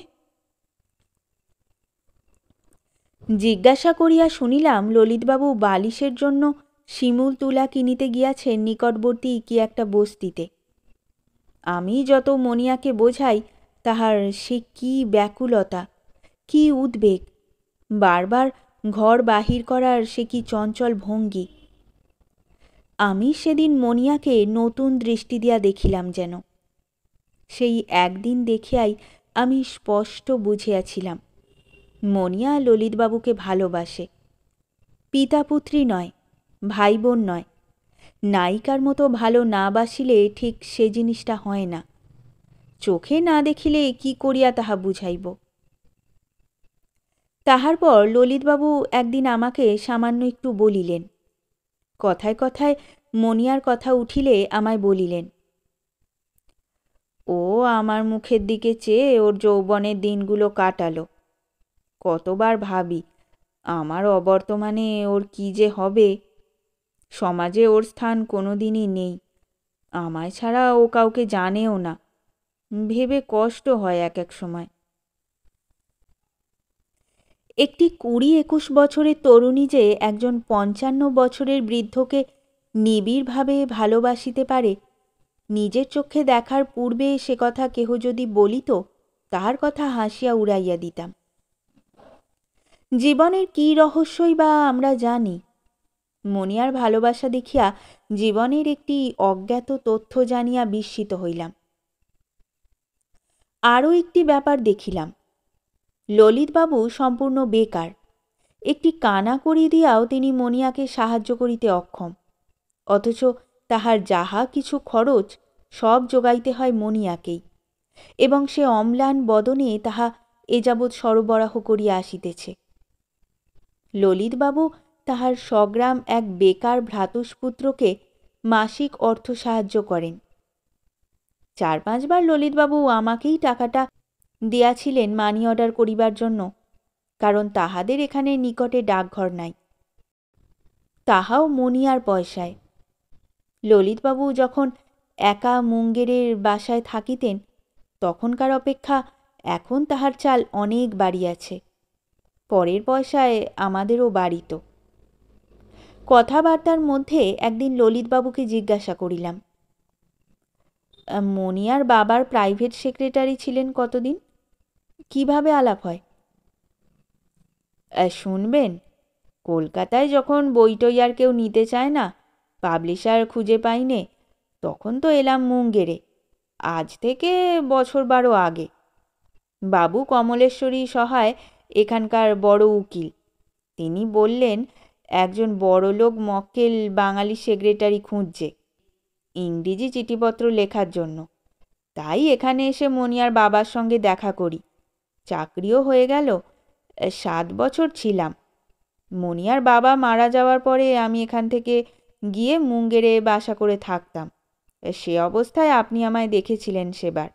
জিজ্ঞাসা করিয়া শুনিলাম ললিতবাবু বালিশের জন্য শিমুল তুলা কিনিতে গিয়াছেন নিকটবর্তী কি একটা বস্তিতে। আমি যত মনিয়াকে বোঝাই, তাহার সে কি ব্যাকুলতা, কি উদ্বেগ, বারবার ঘর বাহির করার সে কি চঞ্চল ভঙ্গি। আমি সেদিন মনিয়াকে নতুন দৃষ্টি দিয়া দেখিলাম যেন। সেই একদিন দেখিয়াই আমি স্পষ্ট বুঝিয়াছিলাম মনিয়া ললিতবাবুকে ভালোবাসে। পিতা পুত্রী নয়, ভাই বোন নয়। নায়িকার মতো ভালো না বাসিলে ঠিক সে জিনিসটা হয় না। চোখে না দেখিলে কি করিয়া তাহা বুঝাইব? তাহার পর ললিতবাবু একদিন আমাকে সামান্য একটু বলিলেন। কথায় কথায় মনিয়ার কথা উঠিলে আমায় বলিলেন, ও আমার মুখের দিকে চেয়ে ওর যৌবনের দিনগুলো কাটালো। কতবার ভাবি আমার অবর্তমানে ওর কি যে হবে। সমাজে ওর স্থান কোনো দিনই নেই। আমায় ছাড়া ও কাউকে জানেও না। ভেবে কষ্ট হয় এক এক সময়। একটি 20-21 বছরের তরুণী যে একজন 55 বছরের বৃদ্ধকে নিবিড়ভাবে ভালোবাসিতে পারে, নিজের চোখে দেখার পূর্বে সে কথা কেহ যদি বলিত, তাহার কথা হাসিয়া উড়াইয়া দিতাম। জীবনের কী রহস্যই বা আমরা জানি। মনিয়ার ভালোবাসা দেখিয়া জীবনের একটি অজ্ঞাত তথ্য জানিয়া বিস্মিত হইলাম। আরও একটি ব্যাপার দেখিলাম। ললিতবাবু সম্পূর্ণ বেকার। একটি কানা করি দিয়াও তিনি মনিয়াকে সাহায্য করিতে অক্ষম। অথচ তাহার যাহা কিছু খরচ সব যোগাইতে হয় মনিয়াকেই, এবং সে অম্লান বদনে তাহা এ যাবৎ সরবরাহ করিয়া আসিতেছে। ললিতবাবু তাহার স্বগ্রাম এক বেকার ভ্রাতুষ্পুত্রকে মাসিক অর্থ সাহায্য করেন। 4-5 বার ললিতবাবু আমাকেই টাকাটা দিয়াছিলেন মানি অর্ডার করিবার জন্য, কারণ তাহাদের এখানে নিকটে ডাকঘর নাই। তাহাও মনিয়ার পয়সায়। ললিতবাবু যখন একা মুঙ্গেরের বাসায় থাকিতেন, তখনকার অপেক্ষা এখন তাহার চাল অনেক বাড়িয়াছে। পরের পয়সায় আমাদেরও বাড়িত। কথাবার্তার মধ্যে একদিন ললিতবাবুকে জিজ্ঞাসা করিলাম, মনিয়ার বাবার প্রাইভেট সেক্রেটারি ছিলেন কতদিন? কিভাবে আলাপ হয়? শুনবেন, কলকাতায় যখন বইটই আর কেউ নিতে চায় না, পাবলিশার খুঁজে পাইনে, তখন তো এলাম মুঙ্গেরে। আজ থেকে বছর 12 আগে। বাবু কমলেশ্বরী সহায় এখানকার বড় উকিল। তিনি বললেন একজন বড়লোক মক্কেল বাঙালি সেক্রেটারি খুঁজছে ইংরেজি চিঠিপত্র লেখার জন্য। তাই এখানে এসে মনিয়ার বাবার সঙ্গে দেখা করি। চাকরিও হয়ে গেল। 7 বছর ছিলাম। মনিয়ার বাবা মারা যাওয়ার পরে আমি এখান থেকে গিয়ে মুঙ্গেরে বাসা করে থাকতাম। সে অবস্থায় আপনি আমায় দেখেছিলেন সেবার।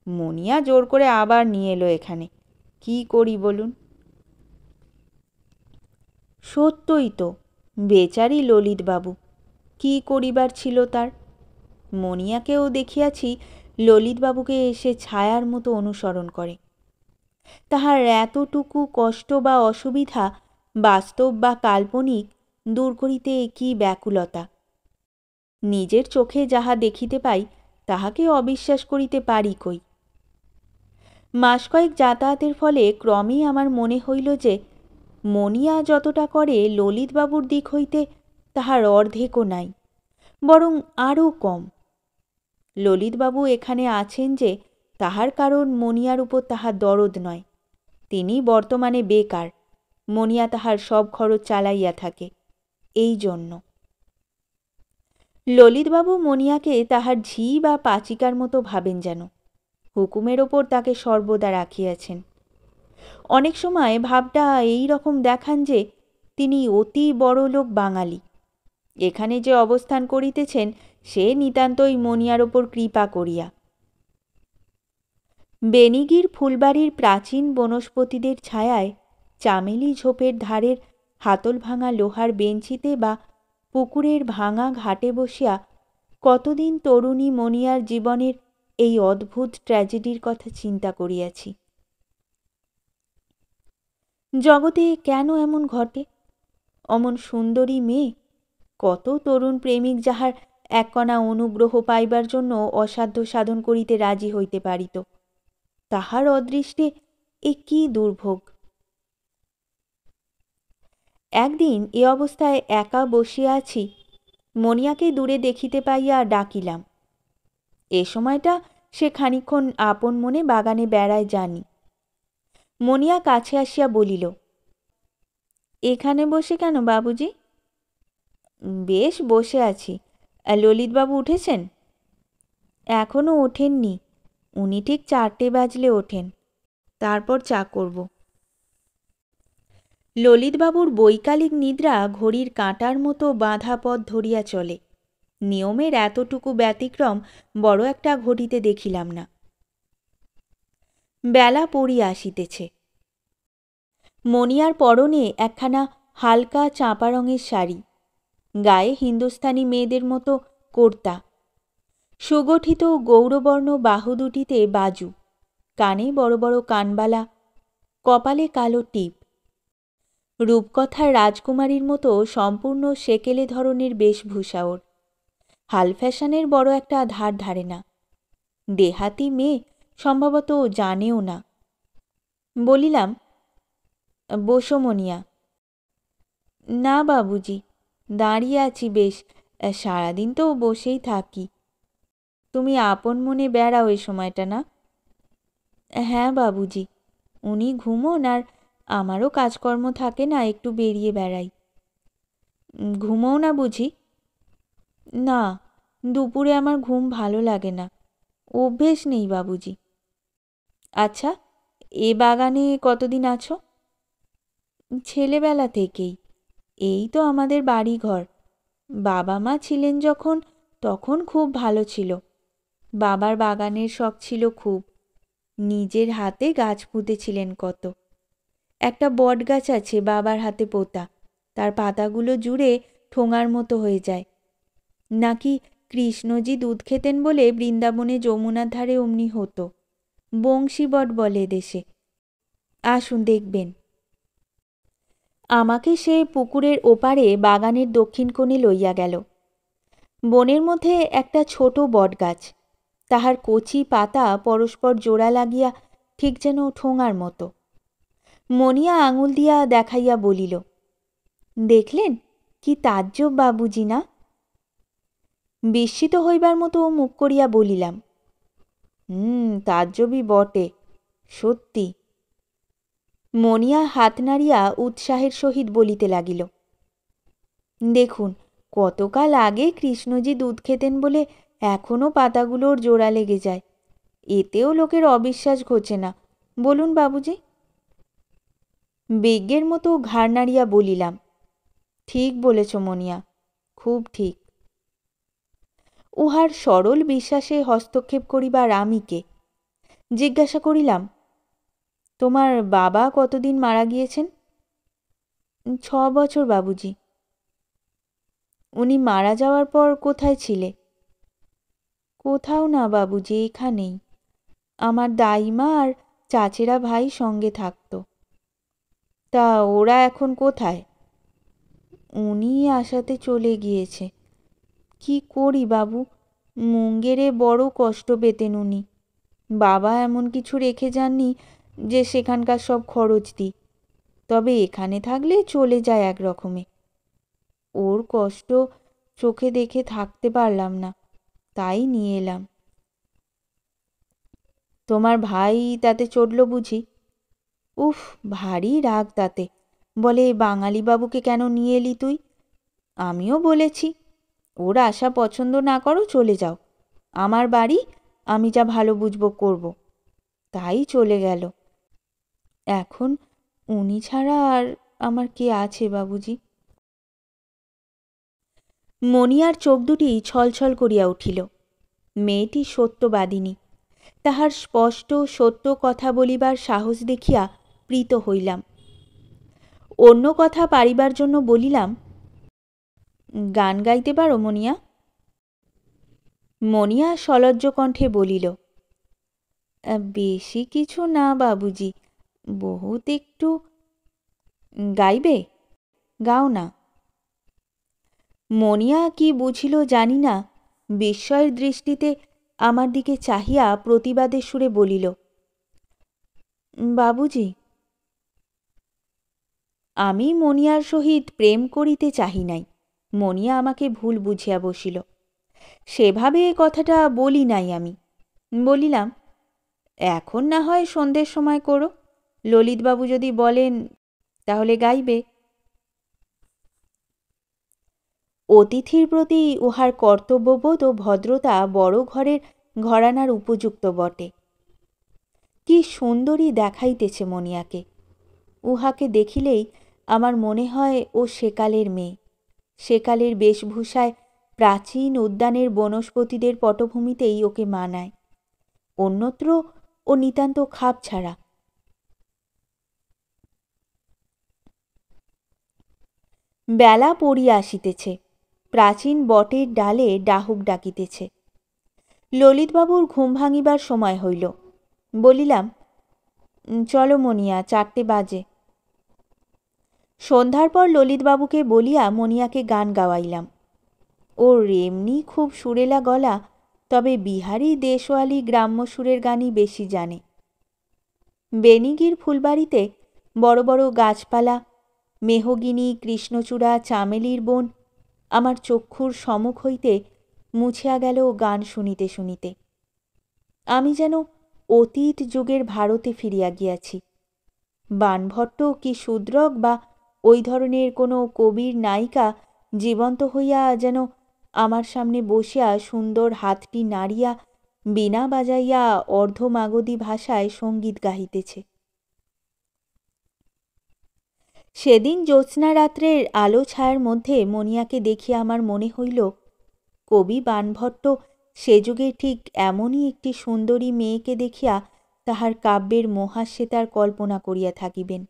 মনিয়া জোর করে আবার নিয়ে এলো এখানে। কি করি বলুন? সত্যই তো, বেচারি ললিতবাবু। কি করিবার ছিল তার? মনিয়াকেও দেখিয়াছি ললিতবাবুকে এসে ছায়ার মতো অনুসরণ করে। তাহার এতটুকু কষ্ট বা অসুবিধা বাস্তব বা কাল্পনিক দূর করিতে কি ব্যাকুলতা! নিজের চোখে যাহা দেখিতে পাই তাহাকে অবিশ্বাস করিতে পারি কই। মাস কয়েক যাতায়াতের ফলে ক্রমেই আমার মনে হইল যে মনিয়া যতটা করে ললিতবাবুর দিক হইতে তাহার অর্ধেকও নাই, বরং আরও কম। ললিতবাবু এখানে আছেন যে তাহার কারণ মনিয়ার উপর তাহার দরদ নয়। তিনি বর্তমানে বেকার। মনিয়া তাহার সব খরচ চালাইয়া থাকে। এই জন্য ললিতবাবু মনিয়াকে তাহার ঝি বা পাচিকার মতো ভাবেন যেন। হুকুমের ওপর তাকে সর্বদা রাখিয়াছেন। অনেক সময় ভাবটা এই রকম দেখান যে তিনি অতি বড়লোক বাঙালি। এখানে যে অবস্থান করিতেছেন সে নিতান্তই মনিয়ার ওপর কৃপা করিয়া। বেনিগির ফুলবাড়ির প্রাচীন বনস্পতিদের ছায়ায় চামেলি ঝোপের ধারের হাতল ভাঙা লোহার বেঞ্চিতে বা পুকুরের ভাঙা ঘাটে বসিয়া কতদিন তরুণী মনিয়ার জীবনের এই অদ্ভুত ট্র্যাজেডির কথা চিন্তা করিয়াছি। জগতে কেন এমন ঘটে? অমন সুন্দরী মেয়ে, কত তরুণ প্রেমিক যাহার এককণা অনুগ্রহ পাইবার জন্য অসাধ্য সাধন করিতে রাজি হইতে পারিত, তাহার অদৃষ্টে এ কি দুর্ভোগ! একদিন এ অবস্থায় একা বসিয়া আছি, মনিয়াকে দূরে দেখিতে পাইয়া ডাকিলাম। এ সময়টা সে খানিকক্ষণ আপন মনে বাগানে বেড়ায় জানি। মনিয়া কাছে আসিয়া বলিল, এখানে বসে কেন বাবুজি? বেশ বসে আছি। ললিতবাবু উঠেছেন? এখনো ওঠেননি। উনি ঠিক 4টে বাজলে ওঠেন। তারপর চা করব। ললিতবাবুর বৈকালিক নিদ্রা ঘড়ির কাঁটার মতো বাঁধা পথ ধরিয়া চলে। নিয়মের এতটুকু ব্যতিক্রম বড় একটা ঘটিতে দেখিলাম না। বেলা পড়িয়া আসিতেছে। মণিয়ার পরনে একখানা হালকা চাঁপা রঙের শাড়ি, গায়ে হিন্দুস্তানি মেয়েদের মতো কর্তা, সুগঠিত গৌরবর্ণ বাহু দুটিতে বাজু, কানে বড় বড় কানবালা, কপালে কালো টিপ। রূপকথার রাজকুমারীর মতো সম্পূর্ণ সেকেলে ধরনের বেশভূষা ওর। হাল ফ্যাশনের বড় একটা ধার ধারে না। দেহাতি মেয়ে, সম্ভবত জানেও না। বলিলাম, বসো মনিয়া। না বাবুজি, দাঁড়িয়ে আছি বেশ, সারাদিন তো বসেই থাকি। তুমি আপন মনে বেড়াও এই সময়টা না? হ্যাঁ বাবুজি, উনি ঘুমোন আর আমারও কাজকর্ম থাকে না, একটু বেরিয়ে বেড়াই। ঘুমোও না বুঝি? না, দুপুরে আমার ঘুম ভালো লাগে না, অভ্যেস নেই বাবুজি। আচ্ছা, এ বাগানে কতদিন আছো? ছেলেবেলা থেকেই। এই তো আমাদের বাড়ি ঘর। বাবা মা ছিলেন যখন, তখন খুব ভালো ছিল। বাবার বাগানের শখ ছিল খুব। নিজের হাতে গাছ পুঁতেছিলেন কত। একটা বট গাছ আছে বাবার হাতে পোঁতা, তার পাতাগুলো জুড়ে ঠোঙার মতো হয়ে যায়। নাকি কৃষ্ণজি দুধ খেতেন বলে বৃন্দাবনে যমুনার ধারে অমনি হতো। বংশী বট বলে দেশে। আসুন দেখবেন। আমাকে সে পুকুরের ওপারে বাগানের দক্ষিণ কোণে লইয়া গেল। বনের মধ্যে একটা ছোট বটগাছ, তাহার কচি পাতা পরস্পর জোড়া লাগিয়া ঠিক যেন ঠোঙার মতো। মনিয়া আঙুল দিয়া দেখাইয়া বলিল, দেখলেন কি তাজ্জব বাবুজি না? বিস্মিত হইবার মতো মুখ করিয়া বলিলাম, তাজ্জবই বটে, সত্যি। মনিয়া হাত নাড়িয়া উৎসাহের সহিত বলিতে লাগিল, দেখুন, কতকাল আগে কৃষ্ণজি দুধ খেতেন বলে এখনও পাতাগুলোর জোড়া লেগে যায়। এতেও লোকের অবিশ্বাস ঘোচে না, বলুন বাবুজি। বেগ্যের মতো ঘাড় নাড়িয়া বলিলাম, ঠিক বলেছ মনিয়া, খুব ঠিক। উহার সরল বিশ্বাসে হস্তক্ষেপ করিবার আমি কে? জিজ্ঞাসা করিলাম, তোমার বাবা কতদিন মারা গিয়েছেন? 6 বছর বাবুজি। উনি মারা যাওয়ার পর কোথায় ছিলে? কোথাও না বাবুজি, এখানেই। আমার দাইমা আর চাচেরা ভাই সঙ্গে থাকত। তা ওরা এখন কোথায়? উনি আসাতে চলে গিয়েছে। কি করি বাবু, মুঙ্গেরে বড় কষ্ট পেতেন উনি। বাবা এমন কিছু রেখে যাননি যে সেখানকার সব খরচ দিই, তবে এখানে থাকলে চলে যায় এক রকমে। ওর কষ্ট চোখে দেখে থাকতে পারলাম না, তাই নিয়ে এলাম। তোমার ভাই তাতে চড়ল বুঝি? উফ, ভারী রাগ তাতে। বলে, বাঙালি বাবুকে কেন নিয়ে এলি তুই? আমিও বলেছি, ওর আশা পছন্দ না করো চলে যাও, আমার বাড়ি, আমি যা ভালো বুঝবো করব। তাই চলে গেল। এখন উনি ছাড়া আর আমার কে আছে বাবুজি? মনিয়ার চোখ দুটি ছলছল করিয়া উঠিল। মেয়েটি সত্যবাদিনী, তাহার স্পষ্ট সত্য কথা বলিবার সাহস দেখিয়া প্রীত হইলাম। অন্য কথা পারিবার জন্য বলিলাম, গান গাইতে পারো মনিয়া? মনিয়া সলজ্জ কণ্ঠে বলিল, বেশি কিছু না বাবুজি, বহুত একটু। গাইবে? গাও না। মনিয়া কি বুঝিল জানি না, বিস্ময়ের দৃষ্টিতে আমার দিকে চাহিয়া প্রতিবাদের সুরে বলিল, বাবুজি। আমি মনিয়ার সহিত প্রেম করিতে চাহি নাই। মনিয়া আমাকে ভুল বুঝিয়া বসিল। সেভাবে কথাটা বলি নাই আমি। বলিলাম, এখন না হয় সন্ধ্যের সময় করো, ললিতবাবু যদি বলেন তাহলে গাইবে। অতিথির প্রতি উহার কর্তব্যবোধ ও ভদ্রতা বড় ঘরের ঘরানার উপযুক্ত বটে। কি সুন্দরী দেখাইতেছে মনিয়াকে! উহাকে দেখিলেই আমার মনে হয় ও সেকালের মেয়ে, সেকালের বেশভূষায় প্রাচীন উদ্যানের বনস্পতিদের পটভূমিতেই ওকে মানায়, অন্যত্র ও নিতান্ত খাপ ছাড়া। বেলা পড়িয়া আসিতেছে, প্রাচীন বটের ডালে ডাহুক ডাকিতেছে। ললিতবাবুর ঘুম ভাঙিবার সময় হইল। বলিলাম, চলো মনিয়া, 4টে বাজে। সন্ধ্যার পর ললিতবাবুকে বলিয়া মনিয়াকে গান গাওয়াইলাম। ওর এমনি খুব সুরেলা গলা, তবে বিহারি দেশওয়ালি গ্রাম্য সুরের গানই বেশি জানে। বেনিগির ফুলবাড়িতে বড় বড় গাছপালা, মেহগিনি, কৃষ্ণচূড়া, চামেলির বন আমার চক্ষুর সম্মুখ হইতে মুছিয়া গেল গান শুনিতে শুনিতে। আমি যেন অতীত যুগের ভারতে ফিরিয়া গিয়াছি। বাণভট্ট কি শূদ্রক বা ওই ধরনের কোনো কবির নায়িকা জীবন্ত হইয়া যেন আমার সামনে বসিয়া সুন্দর হাতটি নাড়িয়া বীণা বাজাইয়া অর্ধমাগধী ভাষায় সঙ্গীত গাহিতেছে। সেদিন জ্যোৎস্না রাত্রের আলো ছায়ার মধ্যে মনিয়াকে দেখিয়া আমার মনে হইল, কবি বাণভট্ট সে যুগে ঠিক এমনই একটি সুন্দরী মেয়েকে দেখিয়া তাহার কাব্যের মহাশ্বেতার কল্পনা করিয়া থাকিবেন।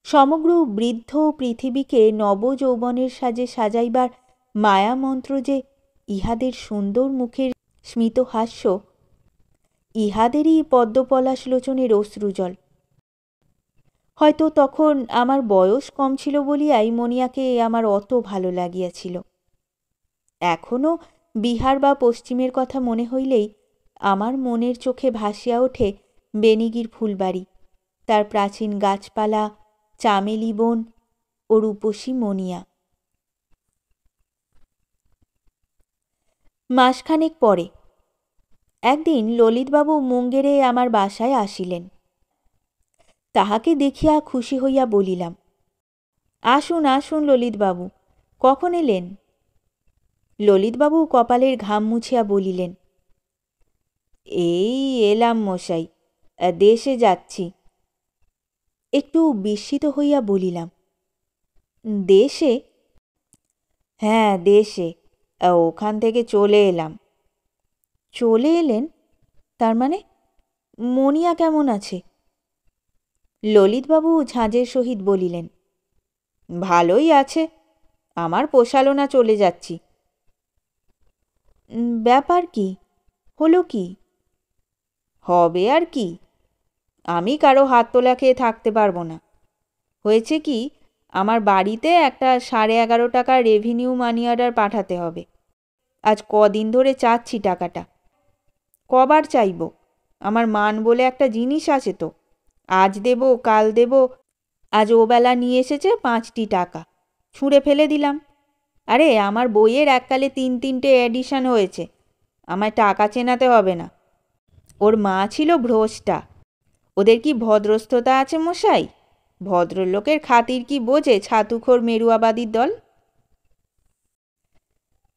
সমগ্র বৃদ্ধ পৃথিবীকে নবযৌবনের সাজে সাজাইবার মায়ামন্ত্র যে ইহাদের সুন্দর মুখের স্মিতহাস্য, ইহাদেরই পদ্মপলাশ লোচনের অশ্রুজল। হয়তো তখন আমার বয়স কম ছিল বলিয়াই মনিয়াকে আমার অত ভালো লাগিয়াছিল। এখনও বিহার বা পশ্চিমের কথা মনে হইলেই আমার মনের চোখে ভাসিয়া ওঠে বেনিগির ফুলবাড়ি, তার প্রাচীন গাছপালা, চামেলি বন ও রূপসী মনিয়া। মাসখানেক পরে একদিন ললিতবাবু মুঙ্গেরে আমার বাসায় আসিলেন। তাহাকে দেখিয়া খুশি হইয়া বলিলাম, আসুন আসুন ললিতবাবু, কখন এলেন? ললিতবাবু কপালের ঘাম মুছিয়া বলিলেন, এই এলাম মশাই, দেশে যাচ্ছি। একটু বিস্মিত হইয়া বলিলাম, দেশে? হ্যাঁ দেশে, ওখান থেকে চলে এলাম। চলে এলেন? তার মানে মনিয়া কেমন আছে? ললিতবাবু ঝাঁঝের সহিত বলিলেন, ভালোই আছে, আমার পোষালো না, চলে যাচ্ছি। ব্যাপার কি? হলো কি? হবে আর কি, আমি কারো হাত তোলা খেয়ে থাকতে পারবো না। হয়েছে কি, আমার বাড়িতে একটা 11.5 টাকা রেভিনিউ মানি অর্ডার পাঠাতে হবে। আজ কদিন ধরে চাচ্ছি টাকাটা। কবার চাইব? আমার মান বলে একটা জিনিস আছে তো, আজ দেব কাল দেব। আজ ওবেলা নিয়ে এসেছে 5টি টাকা, ছুঁড়ে ফেলে দিলাম। আরে আমার বইয়ের এককালে 3-3টে এডিশন হয়েছে, আমায় টাকা চেনাতে হবে না। ওর মা ছিল ভ্রষ্টা, ওদের কি ভদ্রস্থতা আছে মশাই? ভদ্রলোকের খাতির কি বোঝে ছাতুখোর মেরুয়াবাদীর দল?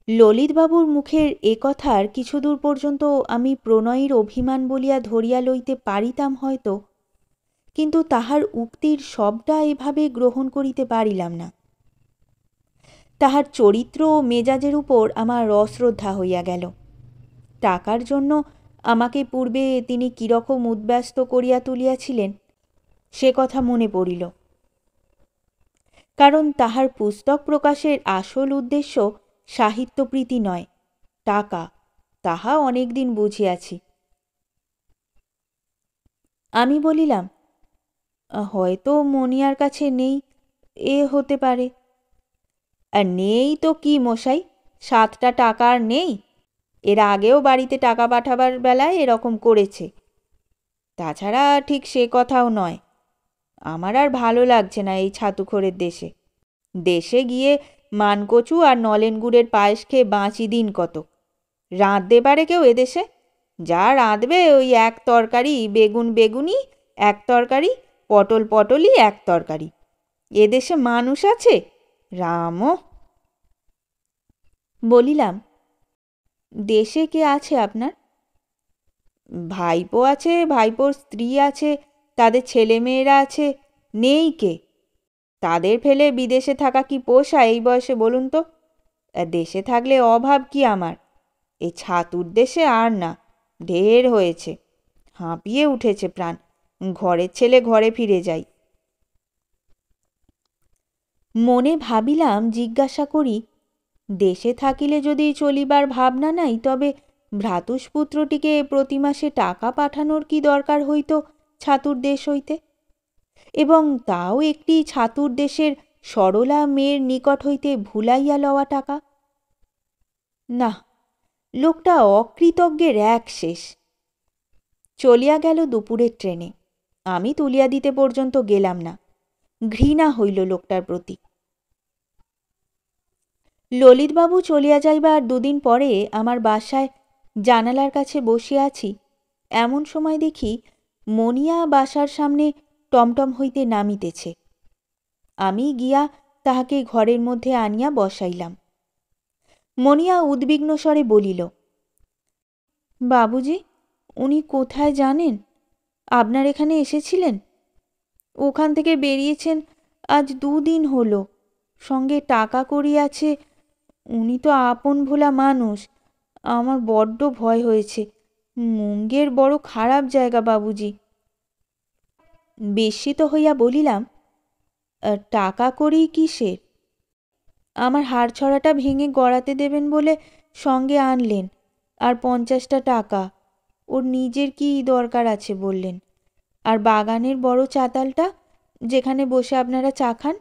ললিতবাবুর মুখের এ কথার কিছুদূর পর্যন্ত আমি প্রণয়ীর অভিমান বলিয়া ধরিয়া লইতে পারিতাম হয়তো, কিন্তু তাহার উক্তির সবটা এভাবে গ্রহণ করিতে পারিলাম না। তাহার চরিত্র ও মেজাজের উপর আমার অশ্রদ্ধা হইয়া গেল। টাকার জন্য আমাকে পূর্বে তিনি কিরকম উদ্ব্যস্ত করিয়া তুলিয়াছিলেন সে কথা মনে পড়িল। কারণ তাহার পুস্তক প্রকাশের আসল উদ্দেশ্য সাহিত্যপ্রীতি নয়, টাকা, তাহা অনেকদিন বুঝিয়াছি। আমি বলিলাম, হয়তো মনিয়ার কাছে নেই, এ হতে পারে। আর নেই তো কি মশাই, 7টা টাকা আর নেই? এর আগেও বাড়িতে টাকা পাঠাবার বেলায় এরকম করেছে। তাছাড়া ঠিক সে কথাও নয়, আমার আর ভালো লাগছে না এই ছাতুখোরের দেশে। দেশে গিয়ে মানকচু আর নলেন গুড়ের পায়েস খেয়ে বাঁচি দিন কত। রাঁধতে পারে কেউ এদেশে? যা রাঁধবে ওই এক তরকারি, বেগুন বেগুনি এক তরকারি, পটল পটলই এক তরকারি। এদেশে মানুষ আছে? রামও। বলিলাম, দেশে কে আছে আপনার? ভাইপো আছে, ভাইপোর স্ত্রী আছে, তাদের ছেলে মেয়েরা আছে, নেই কে? তাদের ফেলে বিদেশে থাকা কি পোষায় এই বয়সে বলুন তো? দেশে থাকলে অভাব কি আমার? এই ছাতুর দেশে আর না, ঢের হয়েছে, হাঁপিয়ে উঠেছে প্রাণ। ঘরের ছেলে ঘরে ফিরে যাই। মনে ভাবিলাম জিজ্ঞাসা করি, দেশে থাকিলে যদি চলিবার ভাবনা নাই, তবে ভ্রাতুষ্পুত্রটিকে প্রতি মাসে টাকা পাঠানোর কি দরকার হইত ছাতুর দেশ হইতে, এবং তাও একটি ছাতুর দেশের সরলা মেয়ের নিকট হইতে ভুলাইয়া লওয়া টাকা? না, লোকটা অকৃতজ্ঞের এক শেষ। চলিয়া গেল দুপুরের ট্রেনে। আমি তুলিয়া দিতে পর্যন্ত গেলাম না। ঘৃণা হইল লোকটার প্রতি। ললিতবাবু চলিয়া যাইবার দুদিন পরে আমার বাসায় জানালার কাছে বসিয়া আছি, এমন সময় দেখি মনিয়া বাসার সামনে টমটম হইতে নামিতেছে। আমি গিয়া তাহাকে ঘরের মধ্যে আনিয়া বসাইলাম। মনিয়া উদ্বিগ্ন স্বরে বলিল, বাবুজি, উনি কোথায় জানেন? আপনার এখানে এসেছিলেন? ওখান থেকে বেরিয়েছেন আজ 2 দিন হলো। সঙ্গে টাকা কড়ি আছে। উনি তো আপন ভোলা মানুষ। আমার বড্ড ভয় হয়েছে। মুঙ্গের বড় খারাপ জায়গা বাবুজি। বিস্মিত হইয়া বলিলাম, টাকা কড়ি কিসের? আমার হাড়ছড়াটা ভেঙে গড়াতে দেবেন বলে সঙ্গে আনলেন, আর 50টা টাকা। ওর নিজের কি দরকার আছে বললেন। আর বাগানের বড় চাতালটা, যেখানে বসে আপনারা চা খান,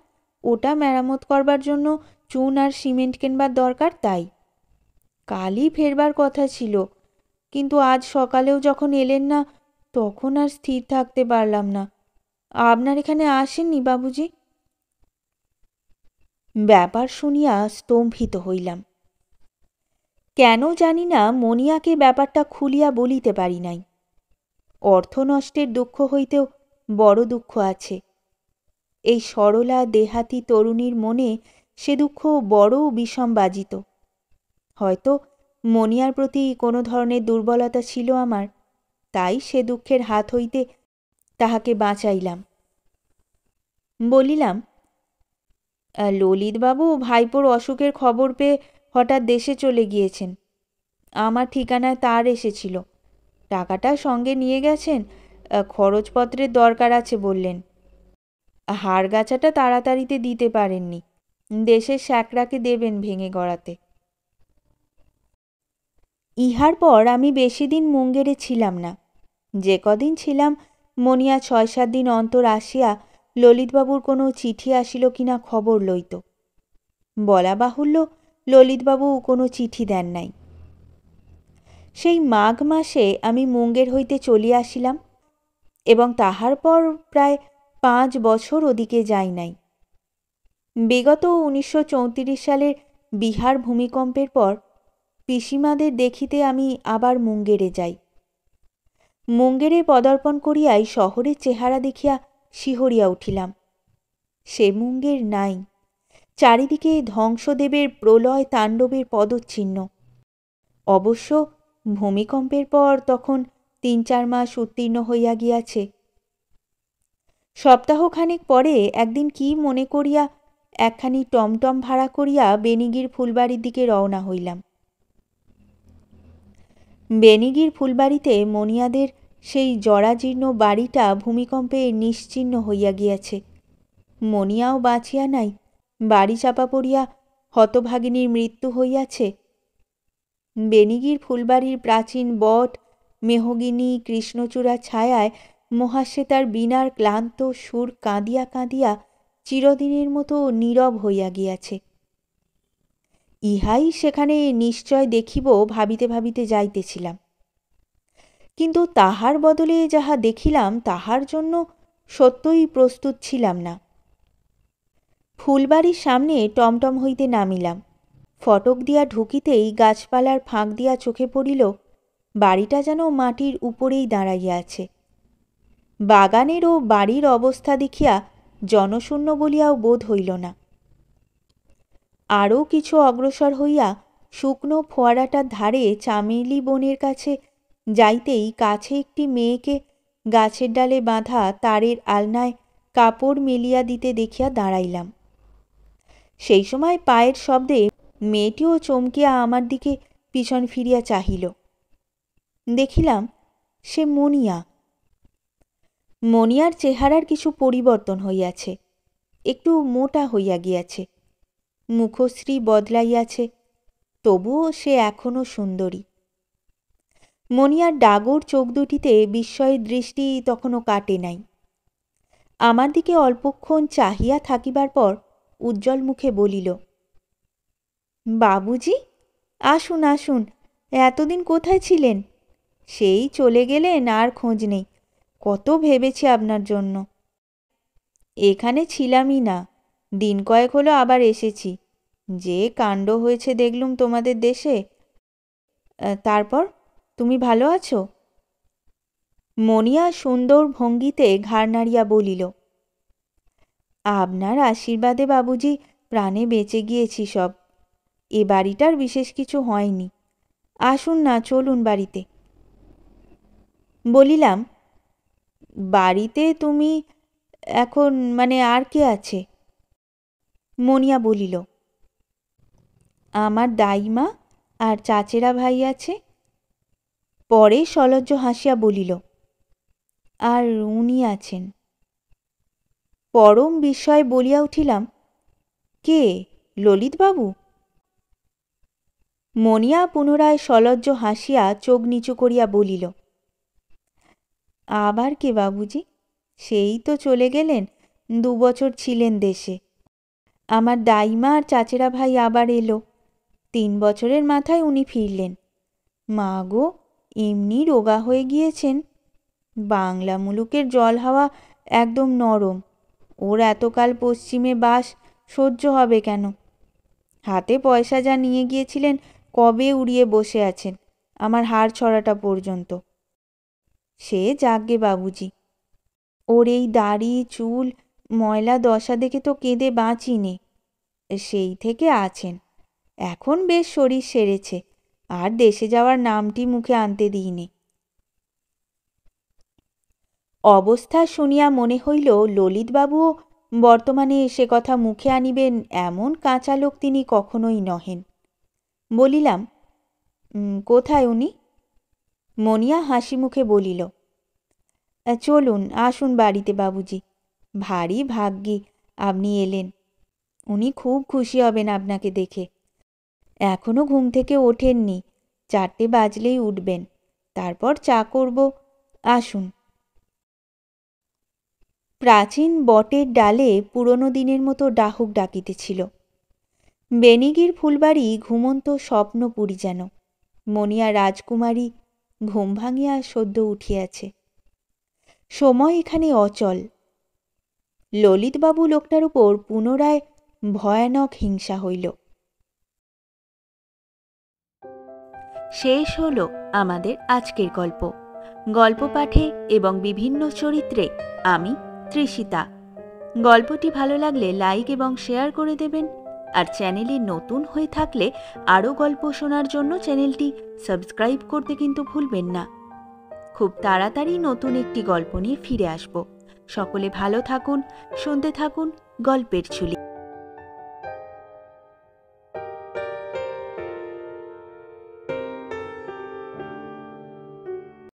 ওটা মেরামত করবার জন্য চুন আর সিমেন্ট কেনবার দরকার, তাই। কালই ফেরবার কথা ছিল, কিন্তু আজ সকালেও যখন এলেন না, তখন আর স্থির থাকতে পারলাম না। আপনার এখানে আসেননি বাবুজি? ব্যাপার শুনিয়া স্তম্ভিত হইলাম। কেন জানি না মনিয়াকে ব্যাপারটা খুলিয়া বলিতে পারি নাই। অর্থনষ্টের দুঃখ হইতেও বড় দুঃখ আছে। এই সরলা দেহাতি তরুণীর মনে সে দুঃখ বড় বিষম বাজিত। হয়তো মনিয়ার প্রতি কোনো ধরনের দুর্বলতা ছিল আমার, তাই সে দুঃখের হাত হইতে তাহাকে বাঁচাইলাম। বলিলাম, ললিতবাবু ভাইপোর অসুখের খবর পেয়ে হঠাৎ দেশে চলে গিয়েছেন। আমার ঠিকানায় তার এসেছিল। টাকাটা সঙ্গে নিয়ে গেছেন। খরচপত্রের দরকার আছে বললেন। হাড়গাছাটা তাড়াতাড়িতে দিতে পারেননি। দেশের স্যাকরাকে দেবেন ভেঙে গড়াতে। ইহার পর আমি বেশি দিন মুঙ্গেরে ছিলাম না। যে কদিন ছিলাম, মনিয়া 6-7 দিন অন্তর আসিয়া ললিতবাবুর কোনো চিঠি আসিল কিনা খবর লইত। বলা বাহুল্য, ললিতবাবু কোনো চিঠি দেন নাই। সেই মাঘ মাসে আমি মুঙ্গের হইতে চলিয়া আসিলাম, এবং তাহার পর প্রায় 5 বছর ওদিকে যাই নাই। বিগত 1934 সালের বিহার ভূমিকম্পের পর পিসিমাদের দেখিতে আমি আবার মুঙ্গেরে যাই। মুঙ্গেরে পদার্পণ করিয়াই শহরের চেহারা দেখিয়া শিহরিয়া উঠিলাম। সে মুঙ্গের নাই। চারিদিকে ধ্বংসদেবের প্রলয় তাণ্ডবের পদচিহ্ন। অবশ্য ভূমিকম্পের পর তখন 3-4 মাস উত্তীর্ণ হইয়া গিয়াছে। সপ্তাহখানেক পরে একদিন কি মনে করিয়া একখানি টমটম ভাড়া করিয়া বেনিগির ফুলবাড়ির দিকে রওনা হইলাম। বেনিগির ফুলবাড়িতে মনিয়াদের সেই জরাজীর্ণ বাড়িটা ভূমিকম্পে নিশ্চিহ্ন হইয়া গিয়াছে। মনিয়াও বাঁচিয়া নাই। বাড়ি চাপা পড়িয়া হতভাগিনীর মৃত্যু হইয়াছে। বেনিগির ফুলবাড়ির প্রাচীন বট, মেহগিনি, কৃষ্ণচূড়া ছায়ায় মহাশ্বেতার বীণার ক্লান্ত সুর কাঁদিয়া কাঁদিয়া চিরদিনের মতো নীরব হইয়া গিয়াছে। ইহাই সেখানে নিশ্চয় দেখিব ভাবিতে ভাবিতে যাইতেছিলাম। কিন্তু তাহার বদলে যাহা দেখিলাম, তাহার জন্য সত্যই প্রস্তুত ছিলাম না। ফুলবাড়ির সামনে টমটম হইতে নামিলাম। ফটক দিয়া ঢুকিতেই গাছপালার ফাঁক দিয়া চোখে পড়িল বাড়িটা যেন মাটির উপরেই দাঁড়াইয়া আছে। বাগানের ও বাড়ির অবস্থা দেখিয়া জনশূন্য বলিয়াও বোধ হইল না। আরও কিছু অগ্রসর হইয়া শুকনো ফোয়ারাটার ধারে চামেলি বনের কাছে যাইতেই কাছে একটি মেয়েকে গাছের ডালে বাঁধা তারের আলনায় কাপড় মেলিয়া দিতে দেখিয়া দাঁড়াইলাম। সেই সময় পায়ের শব্দে মেয়েটিও চমকিয়া আমার দিকে পিছন ফিরিয়া চাহিল। দেখিলাম সে মনিয়া। মনিয়ার চেহারার কিছু পরিবর্তন হইয়াছে, একটু মোটা হইয়া গিয়াছে, মুখশ্রী বদলাইয়াছে, তবুও সে এখনও সুন্দরী। মনিয়ার ডাগর চোখ দুটিতে বিস্ময়ের দৃষ্টি তখনও কাটে নাই। আমার দিকে অল্পক্ষণ চাহিয়া থাকিবার পর উজ্জ্বল মুখে বলিল, বাবুজি, আসুন আসুন, এতদিন কোথায় ছিলেন? সেই চলে গেলেন, আর খোঁজ নেই। কত ভেবেছি আপনার জন্য। এখানে ছিলামই না, দিন কয়েক হলো আবার এসেছি। যে কাণ্ড হয়েছে দেখলুম তোমাদের দেশে। তারপর তুমি ভালো আছো? মনিয়া সুন্দর ভঙ্গিতে ঘাড় নাড়িয়া বলিল, আপনার আশীর্বাদে বাবুজি প্রাণে বেঁচে গিয়েছি সব। এ বাড়িটার বিশেষ কিছু হয়নি। আসুন না, চলুন বাড়িতে। বলিলাম, বাড়িতে তুমি এখন মানে আর কে আছে? মনিয়া বলিল, আমার দাইমা আর চাচেরা ভাই আছে। পরে সলজ্জ হাসিয়া বলিল, আর উনি আছেন। পরম বিস্ময়ে বলিয়া উঠিলাম, কে, ললিতবাবু? মনিয়া পুনরায় সলজ্জ হাসিয়া চোখ নিচু করিয়া বলিল, আবার কে বাবুজি? সেই তো চলে গেলেন, 2 বছর ছিলেন দেশে। আমার দাইমা আর চাচেরা ভাই আবার এলো, 3 বছরের মাথায় উনি ফিরলেন। মা গো, এমনি রোগা হয়ে গিয়েছেন। বাংলা মুলুকের জল হাওয়া একদম নরম। ওর এতকাল পশ্চিমে বাস সহ্য হবে কেন? হাতে পয়সা যা নিয়ে গিয়েছিলেন কবে উড়িয়ে বসে আছেন, আমার হাড় ছড়াটা পর্যন্ত। সে যাগ্গে বাবুজি, ওর এই দাড়ি চুল ময়লা দশা দেখে তো কেঁদে বাঁচি নে। সেই থেকে আছেন। এখন বেশ শরীর সেরেছে, আর দেশে যাওয়ার নামটি মুখে আনতে দিইনি। অবস্থা শুনিয়া মনে হইল ললিতবাবুও বর্তমানে সে কথা মুখে আনিবেন এমন কাঁচা লোক তিনি কখনোই নহেন। বলিলাম, কোথায় উনি? মনিয়া হাসি মুখে বলিল, চলুন, আসুন বাড়িতে বাবুজি। ভারী ভাগ্যি আপনি এলেন। উনি খুব খুশি হবেন আপনাকে দেখে। এখনো ঘুম থেকে ওঠেননি, 4টে বাজলেই উঠবেন। তারপর চা করব, আসুন। প্রাচীন বটের ডালে পুরনো দিনের মতো ডাহুক ডাকিতেছিল। বেনিগির ফুলবাড়ি ঘুমন্ত স্বপ্নপুরী যেন। মনিয়া রাজকুমারী ঘুম ভাঙিয়া সদ্য উঠিয়াছে। সময় এখানে অচল। ললিতবাবু লোকটার উপর পুনরায় ভয়ানক হিংসা হইল। শেষ হলো আমাদের আজকের গল্প। গল্প পাঠে এবং বিভিন্ন চরিত্রে আমি তৃষিতা। গল্পটি ভালো লাগলে লাইক এবং শেয়ার করে দেবেন। আর চ্যানেলে নতুন হয়ে থাকলে আরও গল্প শোনার জন্য চ্যানেলটি সাবস্ক্রাইব করতে কিন্তু ভুলবেন না। খুব তাড়াতাড়ি নতুন একটি গল্প নিয়ে ফিরে আসব। সকলে ভালো থাকুন, শুনতে থাকুন গল্পের ঝুলি।